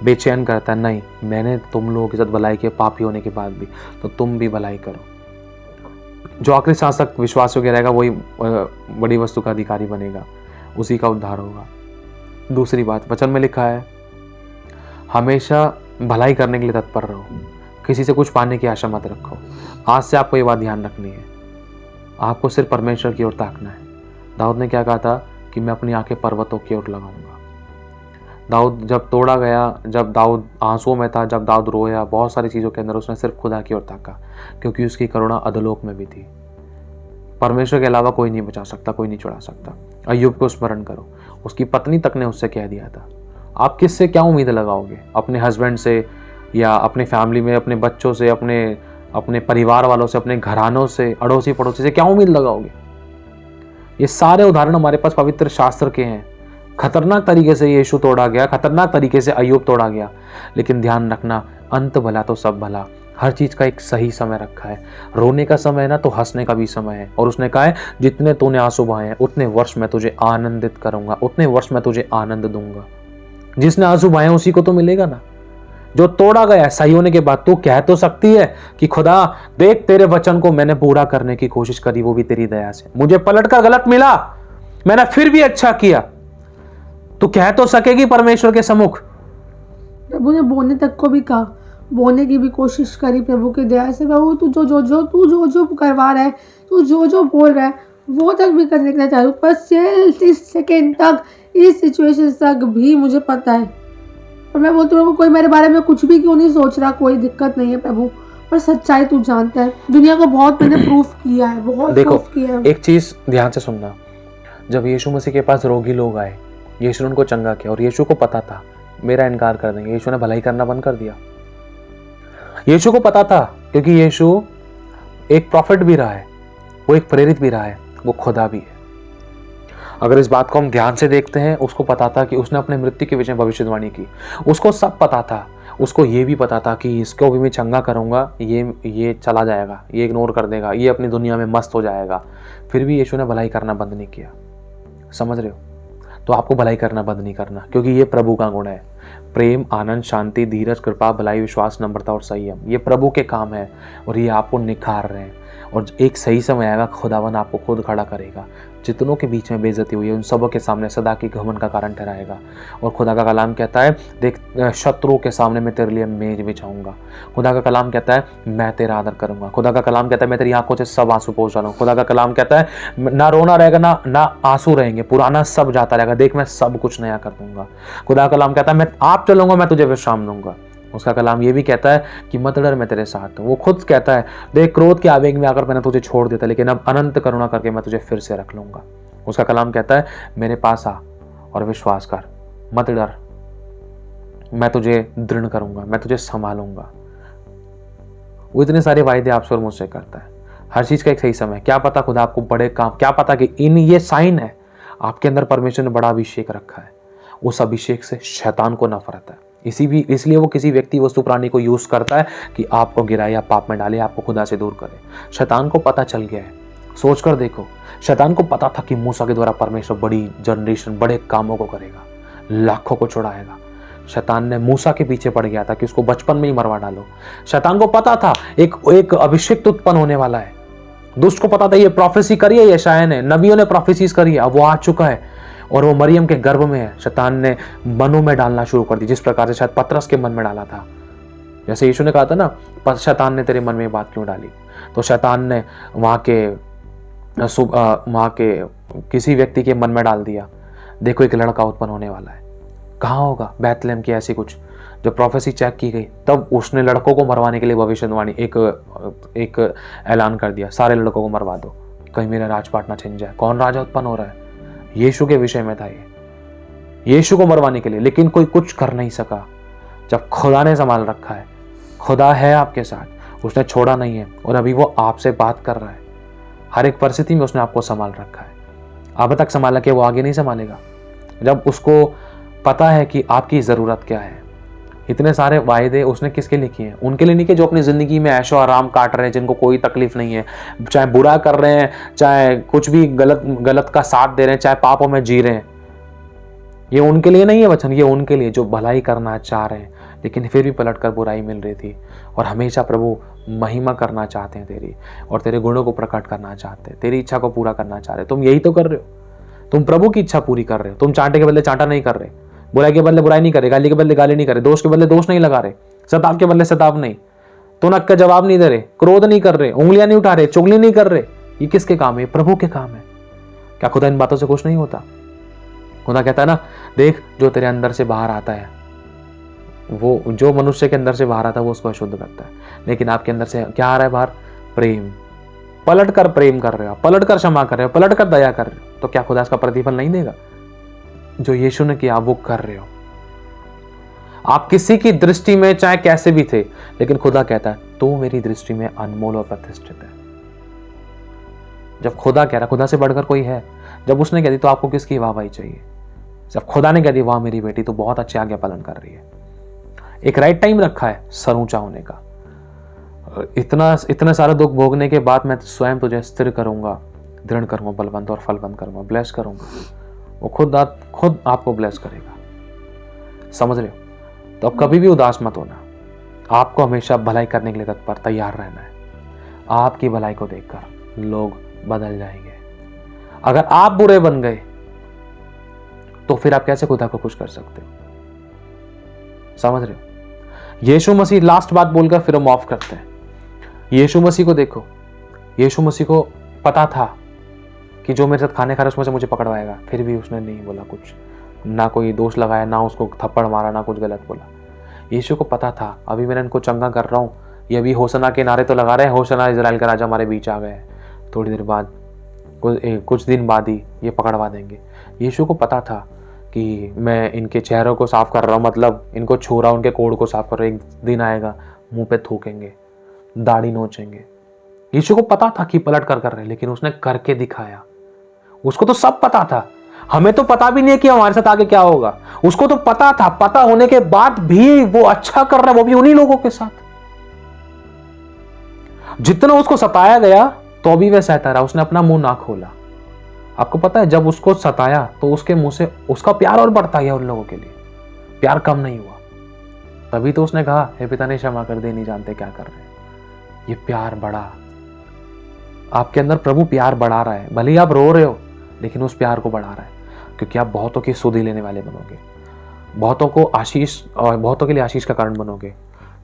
बेचैन करता है। नहीं, मैंने तुम लोगों के साथ भलाई की, पापी होने के बाद भी, तो तुम भी भलाई करो। जो आखिरी सांस तक विश्वास योग्य रहेगा वही बड़ी वस्तु का अधिकारी बनेगा, उसी का उद्धार होगा। दूसरी बात, वचन में लिखा है हमेशा भलाई करने के लिए तत्पर रहो, किसी से कुछ पाने की आशा मत रखो। आज से आपको ये बात ध्यान रखनी है, आपको सिर्फ परमेश्वर की ओर ताकना है। दाऊद ने क्या कहा था कि मैं अपनी आंखें पर्वतों की ओर लगाऊंगा। दाऊद जब तोड़ा गया, जब दाऊद आंसुओं में था, जब दाऊद रोया, बहुत सारी चीज़ों के अंदर उसने सिर्फ खुदा की ओर ताका, क्योंकि उसकी करुणा अधोलोक में भी थी। परमेश्वर के अलावा कोई नहीं बचा सकता, कोई नहीं छुड़ा सकता। अय्यूब को स्मरण करो, उसकी पत्नी तक ने उससे कह दिया था। आप किससे क्या उम्मीद लगाओगे? अपने हस्बैंड से, या अपने फैमिली में अपने बच्चों से, अपने परिवार वालों से, अपने घरानों से, अड़ोसी पड़ोसी से क्या उम्मीद लगाओगे? ये सारे उदाहरण हमारे पास पवित्र शास्त्र के हैं। खतरनाक तरीके से यीशु तोड़ा गया, खतरनाक तरीके से अय्यूब तोड़ा गया, लेकिन ध्यान रखना, अंत भला तो सब भला। हर चीज का एक सही समय रखा है। रोने का समय है ना, तो हंसने का भी समय है। और उसने कहा है जितने तूने आंसू बहाए हैं उतने वर्ष मैं तुझे आनंदित करूंगा, उतने वर्ष मैं तुझे आनंद दूंगा। जिसने आंसू बहाए उसी को तो मिलेगा ना। जो तोड़ा गया है सही होने के बाद, तू कह तो सकती है कि खुदा देख तेरे वचन को मैंने पूरा करने की कोशिश करी, वो भी तेरी दया से। मुझे पलटकर गलत मिला, मैंने फिर भी अच्छा किया। तू कह तो सकेगी परमेश्वर के सम्मुख। प्रभु ने बोलने तक को भी कहा, बोलने की भी कोशिश करी प्रभु की दया से। प्रभु तू जो करवा रहा है, तू जो बोल रहा है वो तक भी करने के लिए चाहूँ, पर इस सेकेंड तक, इस सिचुएशन तक भी मुझे पता है। और मैं बोलती हूँ प्रभु, कोई मेरे बारे में कुछ भी क्यों नहीं सोच रहा, कोई दिक्कत नहीं है प्रभु, पर सच्चाई तू जानता है। दुनिया को बहुत मैंने प्रूफ किया है, बहुत देखो प्रूफ किया है। एक चीज ध्यान से सुनना, जब यीशु मसीह के पास रोगी लोग आए, यीशु ने उनको चंगा किया और यीशु को पता था मेरा इनकार कर देंगे, यीशु ने भलाई करना बंद कर दिया। यीशु को पता था, क्योंकि यीशु एक प्रॉफिट भी रहा है, वो एक प्रेरित भी रहा है, वो खुदा भी है। अगर इस बात को हम ध्यान से देखते हैं, उसको पता था कि उसने अपने मृत्यु के विषय में भविष्यवाणी की, उसको सब पता था। उसको ये भी पता था कि इसको भी मैं चंगा करूंगा, ये चला जाएगा, ये इग्नोर कर देगा, ये अपनी दुनिया में मस्त हो जाएगा। फिर भी यीशु ने भलाई करना बंद नहीं किया। समझ रहे हो? तो आपको भलाई करना बंद नहीं करना, क्योंकि ये प्रभु का गुण है। प्रेम, आनंद, शांति, धीरज, कृपा, भलाई, विश्वास, नम्रता और संयम, ये प्रभु के काम है और ये आपको निखार रहे हैं। और एक सही समय आएगा, खुदावन आपको खुद खड़ा करेगा। जितनों के बीच में बेइज्जती हुई है उन सबों के सामने सदा की घमंड का कारण ठहराएगा। और खुदा का कलाम कहता है, देख शत्रुओं के सामने मैं तेरे लिए मेज बिछाऊंगा। खुदा का कलाम कहता है मैं तेरा आदर करूंगा। खुदा का कलाम कहता है मैं तेरी आंखों से सब आंसू पोंछ डालूंगा। खुदा का कलाम कहता है ना रोना रहेगा, ना आंसू रहेंगे, पुराना सब जाता रहेगा, देख मैं सब कुछ नया कर दूंगा। खुदा का कलाम कहता है मैं आप चलूंगा, मैं तुझे विश्राम दूंगा। उसका कलाम ये भी कहता है कि मत डर, मैं तेरे साथ हूं। वो खुद कहता है देख क्रोध के आवेग में आकर मैंने तुझे छोड़ दिया था, लेकिन अब अनंत करुणा करके मैं तुझे फिर से रख लूंगा। उसका कलाम कहता है मेरे पास आ और विश्वास कर, मत डर, मैं तुझे दृढ़ करूंगा, मैं तुझे संभालूंगा। वो इतने सारे वायदे आपसे और मुझसे करता है। हर चीज का एक सही समय। क्या पता खुदा आपको बड़े काम, क्या पता कि ये साइन है आपके अंदर परमेश्वर ने बड़ा अभिषेक रखा है। उस अभिषेक से शैतान को नफरत है। इसलिए वो किसी व्यक्ति, वस्तु, प्राणी को यूज करता है कि आपको गिराए या पाप में डाले, आपको खुदा से दूर करे। शैतान को पता चल गया है। सोचकर देखो, शैतान को पता था कि मूसा के द्वारा परमेश्वर बड़ी जनरेशन, बड़े कामों को करेगा, लाखों को छुड़ाएगा। शैतान ने मूसा के पीछे पड़ गया था कि उसको बचपन में ही मरवा डालो। शैतान को पता था एक अभिषेक उत्पन्न होने वाला है। दुष्ट को पता था ये प्रोफेसी करी है यशायाह ने, नबियों ने प्रोफेसीज करी है, अब वो आ चुका है और वो मरियम के गर्भ में है। शैतान ने मनों में डालना शुरू कर दी, जिस प्रकार से शायद पतरस के मन में डाला था। जैसे यीशु ने कहा था ना, शैतान ने तेरे मन में बात क्यों डाली, तो शैतान ने वहां के किसी व्यक्ति के मन में डाल दिया, देखो एक लड़का उत्पन्न होने वाला है। कहाँ होगा? बैतलहम की ऐसी कुछ। जब प्रोफेसी चेक की गई तब उसने लड़कों को मरवाने के लिए भविष्यवाणी एक ऐलान कर दिया, सारे लड़कों को मरवा दो, कहीं मेरा राजपाट ना छिन जाए। कौन राजा उत्पन्न हो रहा है? यीशु के विषय में था ये, यीशु को मरवाने के लिए। लेकिन कोई कुछ कर नहीं सका जब खुदा ने संभाल रखा है। खुदा है आपके साथ, उसने छोड़ा नहीं है और अभी वो आपसे बात कर रहा है। हर एक परिस्थिति में उसने आपको संभाल रखा है। अब तक संभाला कि वो आगे नहीं संभालेगा। जब उसको पता है कि आपकी ज़रूरत क्या है। इतने सारे वायदे उसने किसके लिए किए हैं? उनके लिए नहीं कि जो अपनी ज़िंदगी में ऐशो आराम काट रहे हैं, जिनको कोई तकलीफ नहीं है, चाहे बुरा कर रहे हैं, चाहे कुछ भी गलत का साथ दे रहे हैं, चाहे पापों में जी रहे हैं। ये उनके लिए नहीं है वचन, ये उनके लिए जो भलाई करना चाह रहे हैं लेकिन फिर भी पलटकर बुराई मिल रही थी। और हमेशा प्रभु महिमा करना चाहते हैं तेरी, और तेरे गुणों को प्रकट करना चाहते हैं, तेरी इच्छा को पूरा करना चाह रहे। तुम यही तो कर रहे हो, तुम प्रभु की इच्छा पूरी कर रहे हो। तुम चांटे के बदले चांटा नहीं कर रहे, बुराई के बदले बुराई नहीं करे, गाली के बदले गाली नहीं करे, दोष के बदले दोष नहीं लगा रहे, सताव के बदले सताव नहीं, तुनक का जवाब नहीं दे रहे, क्रोध नहीं कर रहे, उंगलियां नहीं उठा रहे, चुगली नहीं कर रहे। ये किसके काम है? प्रभु के काम है। क्या खुदा इन बातों से खुश नहीं होता? खुदा कहता है ना, देख जो तेरे अंदर से बाहर आता है, वो जो मनुष्य के अंदर से बाहर आता है वो उसको अशुद्ध करता है, लेकिन आपके अंदर से क्या आ रहा है बाहर? प्रेम। पलट कर प्रेम कर रहे हो, पलट कर क्षमा कर रहे हो, पलट कर दया कर रहे हो, तो क्या खुदा इसका प्रतिफल नहीं देगा? जो यीशु ने किया वो कर रहे हो। आप किसी की दृष्टि में चाहे कैसे भी थे, लेकिन खुदा कहता है तू मेरी दृष्टि में अनमोल और प्रतिष्ठित है। जब खुदा कह रहा, खुदा से बढ़कर कोई है, जब उसने कह दी तो आपको किसकी वाहवाही चाहिए? जब खुदा ने कह दी वाह मेरी बेटी तो बहुत अच्छे आज्ञा पालन कर रही है। एक राइट टाइम रखा है सर ऊंचा होने का। इतना इतने सारे दुख भोगने के बाद मैं स्वयं तुझे स्थिर करूंगा, दृढ़ करूंगा, बलवंत और फलवंत करूंगा, ब्लेस करूंगा। वो खुद आपको ब्लेस करेगा। समझ रहे हो? तो अब कभी भी उदास मत होना। आपको हमेशा भलाई करने के लिए तत्पर तैयार रहना है। आपकी भलाई को देखकर लोग बदल जाएंगे। अगर आप बुरे बन गए तो फिर आप कैसे खुदा को खुश कर सकते हो? समझ रहे हो? यीशु मसीह लास्ट बात बोलकर फिर हम ऑफ करते हैं। यीशु मसीह को देखो, यीशु मसीह को पता था कि जो मेरे साथ खाने खा रहा है उसमें से मुझे पकड़वाएगा, फिर भी उसने नहीं बोला कुछ, ना कोई दोष लगाया, ना उसको थप्पड़ मारा, ना कुछ गलत बोला। यीशु को पता था अभी मैं इनको चंगा कर रहा हूँ, ये अभी होशना के नारे तो लगा रहे हैं, होशना इजराइल का राजा हमारे बीच आ गया है, थोड़ी देर बाद कुछ दिन बाद ही ये पकड़वा देंगे। यीशु को पता था कि मैं इनके चेहरों को साफ कर रहा हूँ, मतलब इनको छू रहा हूँ, उनके कोड़ को साफ कर रहा हूँ, एक दिन आएगा मुंह पे थूकेंगे, दाढ़ी नोचेंगे। यीशु को पता था कि पलट कर रहे, लेकिन उसने करके दिखाया। उसको तो सब पता था, हमें तो पता भी नहीं है कि हमारे साथ आगे क्या होगा। उसको तो पता था, पता होने के बाद भी वो अच्छा कर रहा है, वो भी उन्हीं लोगों के साथ। जितना उसको सताया गया तो भी वह सहता रहा, उसने अपना मुंह ना खोला। आपको पता है जब उसको सताया तो उसके मुंह से उसका प्यार और बढ़ता गया उन लोगों के लिए, प्यार कम नहीं हुआ। तभी तो उसने कहा, हे पिता ने क्षमा कर दे, नहीं जानते क्या कर रहे हैं। ये प्यार बढ़ा, आपके अंदर प्रभु प्यार बढ़ा रहा है। भले ही आप रो रहे हो, लेकिन उस प्यार को बढ़ा रहा है, क्योंकि आप बहुतों की सुधि लेने वाले बनोगे, बहुतों को आशीष और बहुतों के लिए आशीष का कारण बनोगे,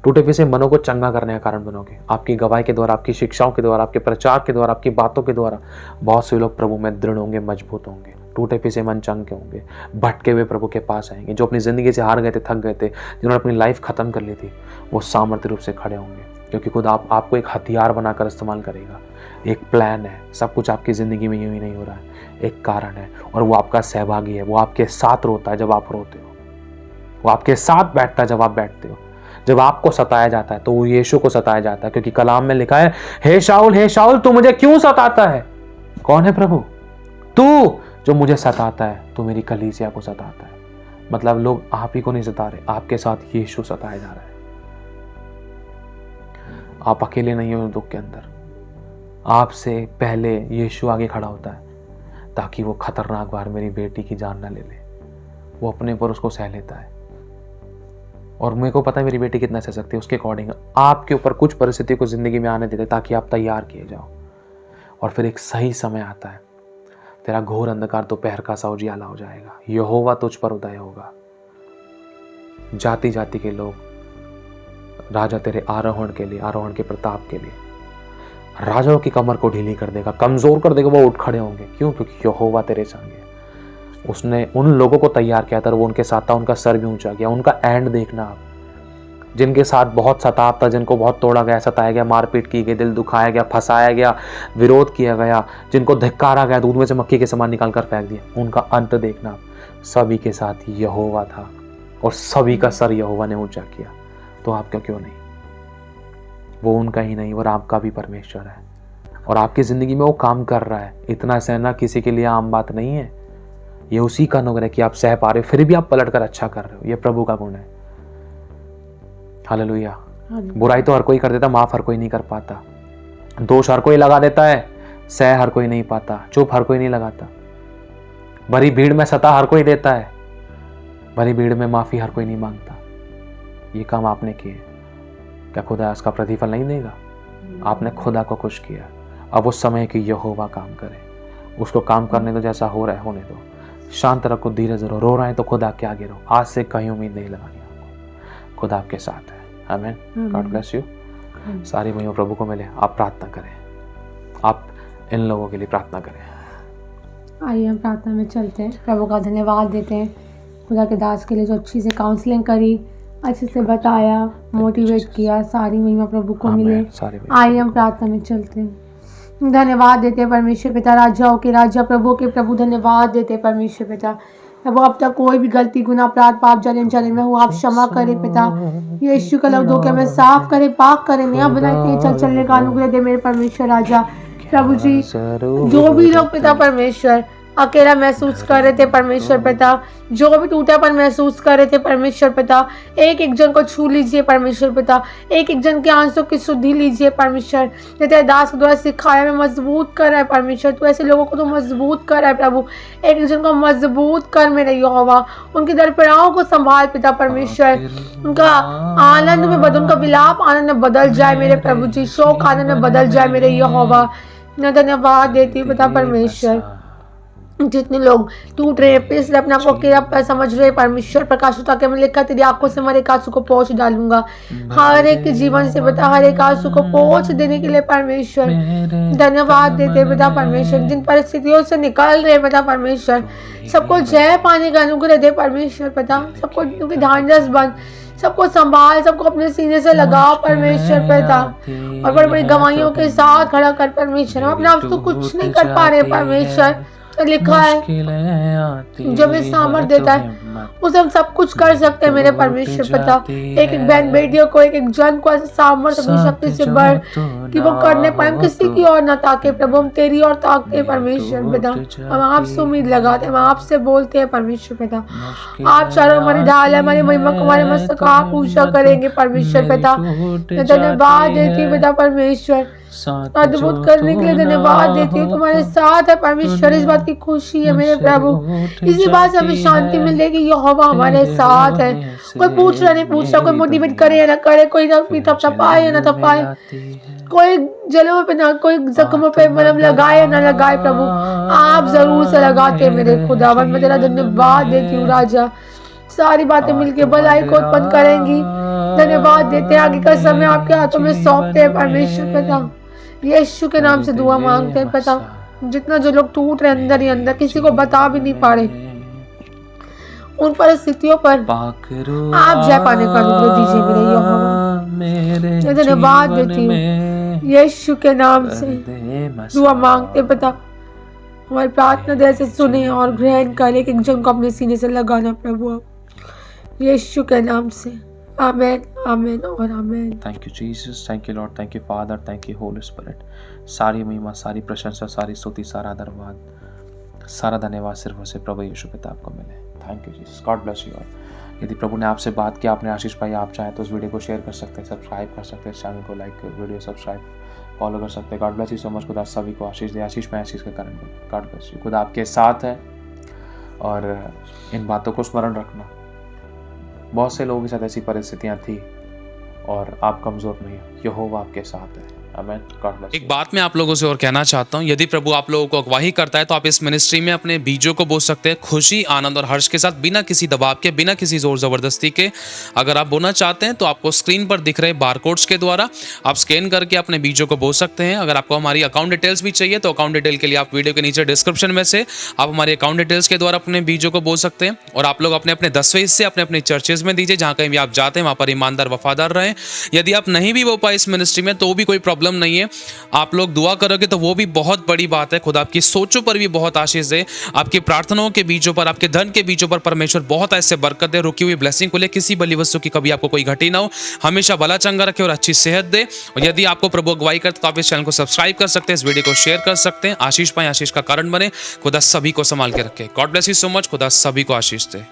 टूटे पिसे मनों को चंगा करने का कारण बनोगे। आपकी गवाही के द्वारा, आपकी शिक्षाओं के द्वारा, आपके प्रचार के द्वारा, आपकी बातों के द्वारा बहुत से लोग प्रभु में दृढ़ होंगे, मजबूत होंगे, टूटे पिसे मन चंगे होंगे, भटके हुए प्रभु के पास आएंगे। जो अपनी जिंदगी से हार गए थे, थक गए थे, जिन्होंने अपनी लाइफ खत्म कर ली थी, वो सामर्थ्य रूप से खड़े होंगे, क्योंकि खुद आपको एक हथियार बनाकर इस्तेमाल करेगा। एक प्लान है, सब कुछ आपकी जिंदगी में यूं ही नहीं हो रहा है, एक कारण है, और वो आपका सहभागी है। वो आपके साथ रोता है जब आप रोते हो, वो आपके साथ बैठता है जब आप बैठते हो। जब आपको सताया जाता है तो वो यीशु को सताया जाता है, क्योंकि कलाम में लिखा है, हे शाऊल तू मुझे क्यों सताता है? कौन है प्रभु? तू जो मुझे सताता है, तू मेरी कलीसिया को सताता है। मतलब लोग आप ही को नहीं सता रहे, आपके साथ यीशु सताया जा रहा है। आप अकेले नहीं हो दुख के अंदर, आपसे पहले यीशु आगे खड़ा होता है, ताकि वो खतरनाक बार मेरी बेटी की जान ना ले ले। वो अपने पर उसको सह लेता है, और मेरे को पता है मेरी बेटी कितना सह सकती है। उसके अकॉर्डिंग आपके ऊपर कुछ परिस्थिति को जिंदगी में आने देते, ताकि आप तैयार किए जाओ। और फिर एक सही समय आता है, तेरा घोर अंधकार दोपहर का सा उजियाला हो जाएगा, यहोवा तुझ पर उदय होगा। जाति जाति के लोग, राजा तेरे आरोहण के लिए, आरोहण के प्रताप के लिए राजाओं की कमर को ढीली कर देगा, कमजोर कर देगा, वो उठ खड़े होंगे। क्यों? क्योंकि यहोवा तेरे संग है। उसने उन लोगों को तैयार किया था, वो उनके साथ था, उनका सर भी ऊंचा किया। उनका एंड देखना आप, जिनके साथ बहुत सताव था, जिनको बहुत तोड़ा गया, सताया गया, मारपीट की गई, दिल दुखाया गया, फंसाया गया, विरोध किया गया, जिनको धिक्कारा गया, दूध में से मक्खी के समान निकाल कर फेंक दिया, उनका अंत देखना आप। सभी के साथ यहोवा था, और सभी का सर यहोवा ने ऊंचा किया। तो आपका क्यों नहीं? वो उनका ही नहीं, और आपका भी परमेश्वर है, और आपकी जिंदगी में वो काम कर रहा है। इतना सहना किसी के लिए आम बात नहीं है। ये उसी का अनुग्रह है कि आप सह पा रहे हो, फिर भी आप पलट कर अच्छा कर रहे हो। ये प्रभु का गुण है। हालेलुया। बुराई तो हर कोई कर देता, माफ हर कोई नहीं कर पाता। दोष हर कोई लगा देता है, सह हर कोई नहीं पाता। चुप हर कोई नहीं लगाता। भरी भीड़ में सता हर कोई देता है, भरी भीड़ में माफी हर कोई नहीं मांगता। ये काम आपने किए, क्या खुदा इसका प्रतिफल नहीं देगा? आपने खुदा को खुश किया। अब उस समय की यहोवा काम करे, उसको काम करने दो, जैसा हो रहा है होने दो। शांत रखो, धीरज रहो, रो रहे हैं तो खुदा के आगे रहो। आज से कहीं उम्मीद नहीं लगानी आपको, खुदा आपके साथ है। आमीन। God bless you. सारी महिमा प्रभु को मिले। आप प्रार्थना करें, आप इन लोगों के लिए प्रार्थना करें। आइए हम प्रार्थना में चलते हैं। प्रभु का धन्यवाद देते हैं खुदा के दास के लिए, जो अच्छी से काउंसलिंग करी, अच्छे से बताया, मोटिवेट किया। सारी महिमा प्रभु को मिले। आइए हम प्रार्थना में चलते हैं। धन्यवाद देते हैं परमेश्वर पिता, राजाओं के राजा, प्रभु के प्रभु, धन्यवाद देते हैं परमेश्वर पिता। प्रभु अब तक कोई भी गलती, गुनाह, अपराध, पाप, जलन में हो, आप क्षमा करें पिता। यीशु का लव धो के हमें साफ करे, पाक करे, नया बनाए, चल चलने का अनुग्रह दे मेरे परमेश्वर राजा। प्रभु जी, जो भी लोग पिता परमेश्वर अकेला महसूस कर रहे थे परमेश्वर पिता, जो भी टूटापन महसूस कर रहे थे परमेश्वर पिता, एक एक जन को छू लीजिए परमेश्वर पिता, एक एक जन के आंसू की शुद्धि लीजिए परमेश्वर। तेरे दास के द्वारा सिखाया में मजबूत कर रहा है परमेश्वर, तो ऐसे लोगों को तो मजबूत कर रहा है प्रभु, एक एक जन को मजबूत कर मेरे यहोवा, उनकी दरपराहों को संभाल पिता परमेश्वर, उनका आनंद में बदल, उनका विलाप आनंद में बदल जाए मेरे प्रभु जी, शोक आनंद में बदल जाए मेरे यहोवा। मैं धन्यवाद देती हूँ पिता परमेश्वर। जितने लोग टूट रहे हैं, पिस रहे, अपने आप को अकेला समझ रहे परमेश्वर, प्रकाश उठा के मैं लिखा तेरी आंखों से हर एक आंसू को पोंछ डालूंगा, हर एक के जीवन से पिता हर एक आंसू को पोंछ देने के लिए परमेश्वर धन्यवाद देते हैं पिता परमेश्वर। जिन परिस्थितियों से निकल रहे पिता परमेश्वर, सबको जय पाने का अनुग्रह दे परमेश्वर पिता, सबको उनके ढांढस बन, सबको संभाल, सबको अपने सीने से लगाओ परमेश्वर पिता, और बड़ी बड़ी गवाहियों के साथ खड़ा कर परमेश्वर। हम अपने आप तो कुछ नहीं कर पा रहे परमेश्वर, तो लिखा है जो भी सामर्थ देता है उसे हम सब कुछ कर सकते हैं मेरे परमेश्वर पिता। एक एक बहन बेटियों को, एक एक जन को ऐसे सामर्थ अपनी शक्ति से बढ़ कि वो करने पाए, हम किसी की ओर ना ताके प्रभु, हम तेरी ओर ताकते हैं परमेश्वर पिता, हम आपसे उम्मीद लगाते हैं, हम आपसे बोलते हैं परमेश्वर पिता। आप चारों हमारी ढाल है, हमारी महिमा को, हमारे मस्तक आप पूजा करेंगे परमेश्वर पिता। धन्यवाद देती हूँ पिता परमेश्वर, अद्भुत करने के लिए धन्यवाद देती हूँ, तुम्हारे साथ है परमेश्वर, इस बात की खुशी है मेरे प्रभु, इसी बात से हमें शांति मिलेगी, यहोवा हमारे साथ है। कोई पूछ रहा नहीं पूछ रहा, कोई मोटिवेट करे या ना करे, कोई थपथपाए या ना थपाए, कोई जलों पे ना, कोई जख्मों पे मलहम लगाए या ना लगाए, प्रभु आप जरूर से लगाते मेरे खुदावन। मैं तेरा धन्यवाद देती हूँ राजा, सारी बातें मिलके भलाई को उत्पन्न करेंगी। धन्यवाद देते हैं, आगे का समय आपके हाथों में सौंपते हैं परमेश्वर पिता, यीशु के नाम से दुआ मांगते हैं पिता। जितना जो लोग टूट रहे अंदर ही अंदर, किसी को बता भी नहीं पा रहे, उन परिस्थितियों पर आप जय पाने का अनुग्रह दीजिए मेरे यहोवा। धन्यवाद देती हूँ यीशु के नाम से दुआ मांगते पिता, हमारी प्रार्थना दिल से सुने और ग्रहण करें, एक जन को अपने सीने से लगाना प्रभु, आप यीशु के नाम से आमेन आमेन और amen. Thank you Jesus, thank you Lord, thank you father, thank you holy spirit. सारी महिमा, सारी प्रशंसा, सारी स्तुति, सारा धन्यवाद, सारा धन्यवाद सिर्फ उसे प्रभु यीशु पिता आपको मिले। Thank you Jesus, God bless you all. यदि प्रभु ने आपसे बात की, आपने आशीष पाई, आप चाहें तो इस वीडियो को शेयर कर सकते हैं, सब्सक्राइब कर सकते हैं, चैनल को लाइक कर, वीडियो सब्सक्राइब फॉलो कर सकते हैं। God bless you so much. खुदा सभी को आशीष दे, आशीष में आशीष के कारण बने। God bless you. खुदा आपके साथ है और इन बातों को स्मरण रखना, बहुत से लोगों के साथ ऐसी परिस्थितियां थी और आप कमजोर नहीं हो, यहोवा आपके साथ है। आमीन। God bless. एक बात मैं आप लोगों से और कहना चाहता हूँ, यदि प्रभु आप लोगों को अगवाही करता है तो आप इस मिनिस्ट्री में अपने बीजों को बो सकते हैं, खुशी, आनंद और हर्ष के साथ, बिना किसी दबाव के, बिना किसी जोर जबरदस्ती के। अगर आप बोना चाहते हैं तो आपको स्क्रीन पर दिख रहे बारकोड्स के द्वारा आप स्कैन करके अपने बीजों को बो सकते हैं। अगर आपको हमारी अकाउंट डिटेल्स भी चाहिए तो अकाउंट डिटेल के लिए आप वीडियो के नीचे डिस्क्रिप्शन में से आप हमारे अकाउंट डिटेल्स के द्वारा अपने बीजों को बो सकते हैं। और आप लोग अपने अपने 10वें हिस्से अपने अपने चर्चेज में दीजिए, जहाँ कहीं भी आप जाते हैं वहाँ पर ईमानदार वफादार रहें। यदि आप नहीं भी बो पाए इस मिनिस्ट्री में तो भी कोई प्रॉब्लम नहीं है, आप लोग दुआ करोगे तो वो भी बहुत बड़ी बात है। खुदा आपकी सोचों पर भी बहुत आशीष दे, आपकी प्रार्थनाओं के बीजों पर, आपके धन के बीजों पर परमेश्वर बहुत ऐसे बरकत दे, रुकी हुई ब्लेसिंग को ले, किसी बली वस्तु की कभी आपको कोई घटी ना हो, हमेशा भला चंगा रखे और अच्छी सेहत दे। और यदि आपको प्रभु अगुवाई करते तो आप इस चैनल को सब्सक्राइब कर सकते हैं, इस वीडियो को शेयर कर सकते हैं। आशीष पाए, आशीष का कारण बने। खुदा सभी को संभाल के रखे। God bless you so much. खुदा सभी को आशीष दे।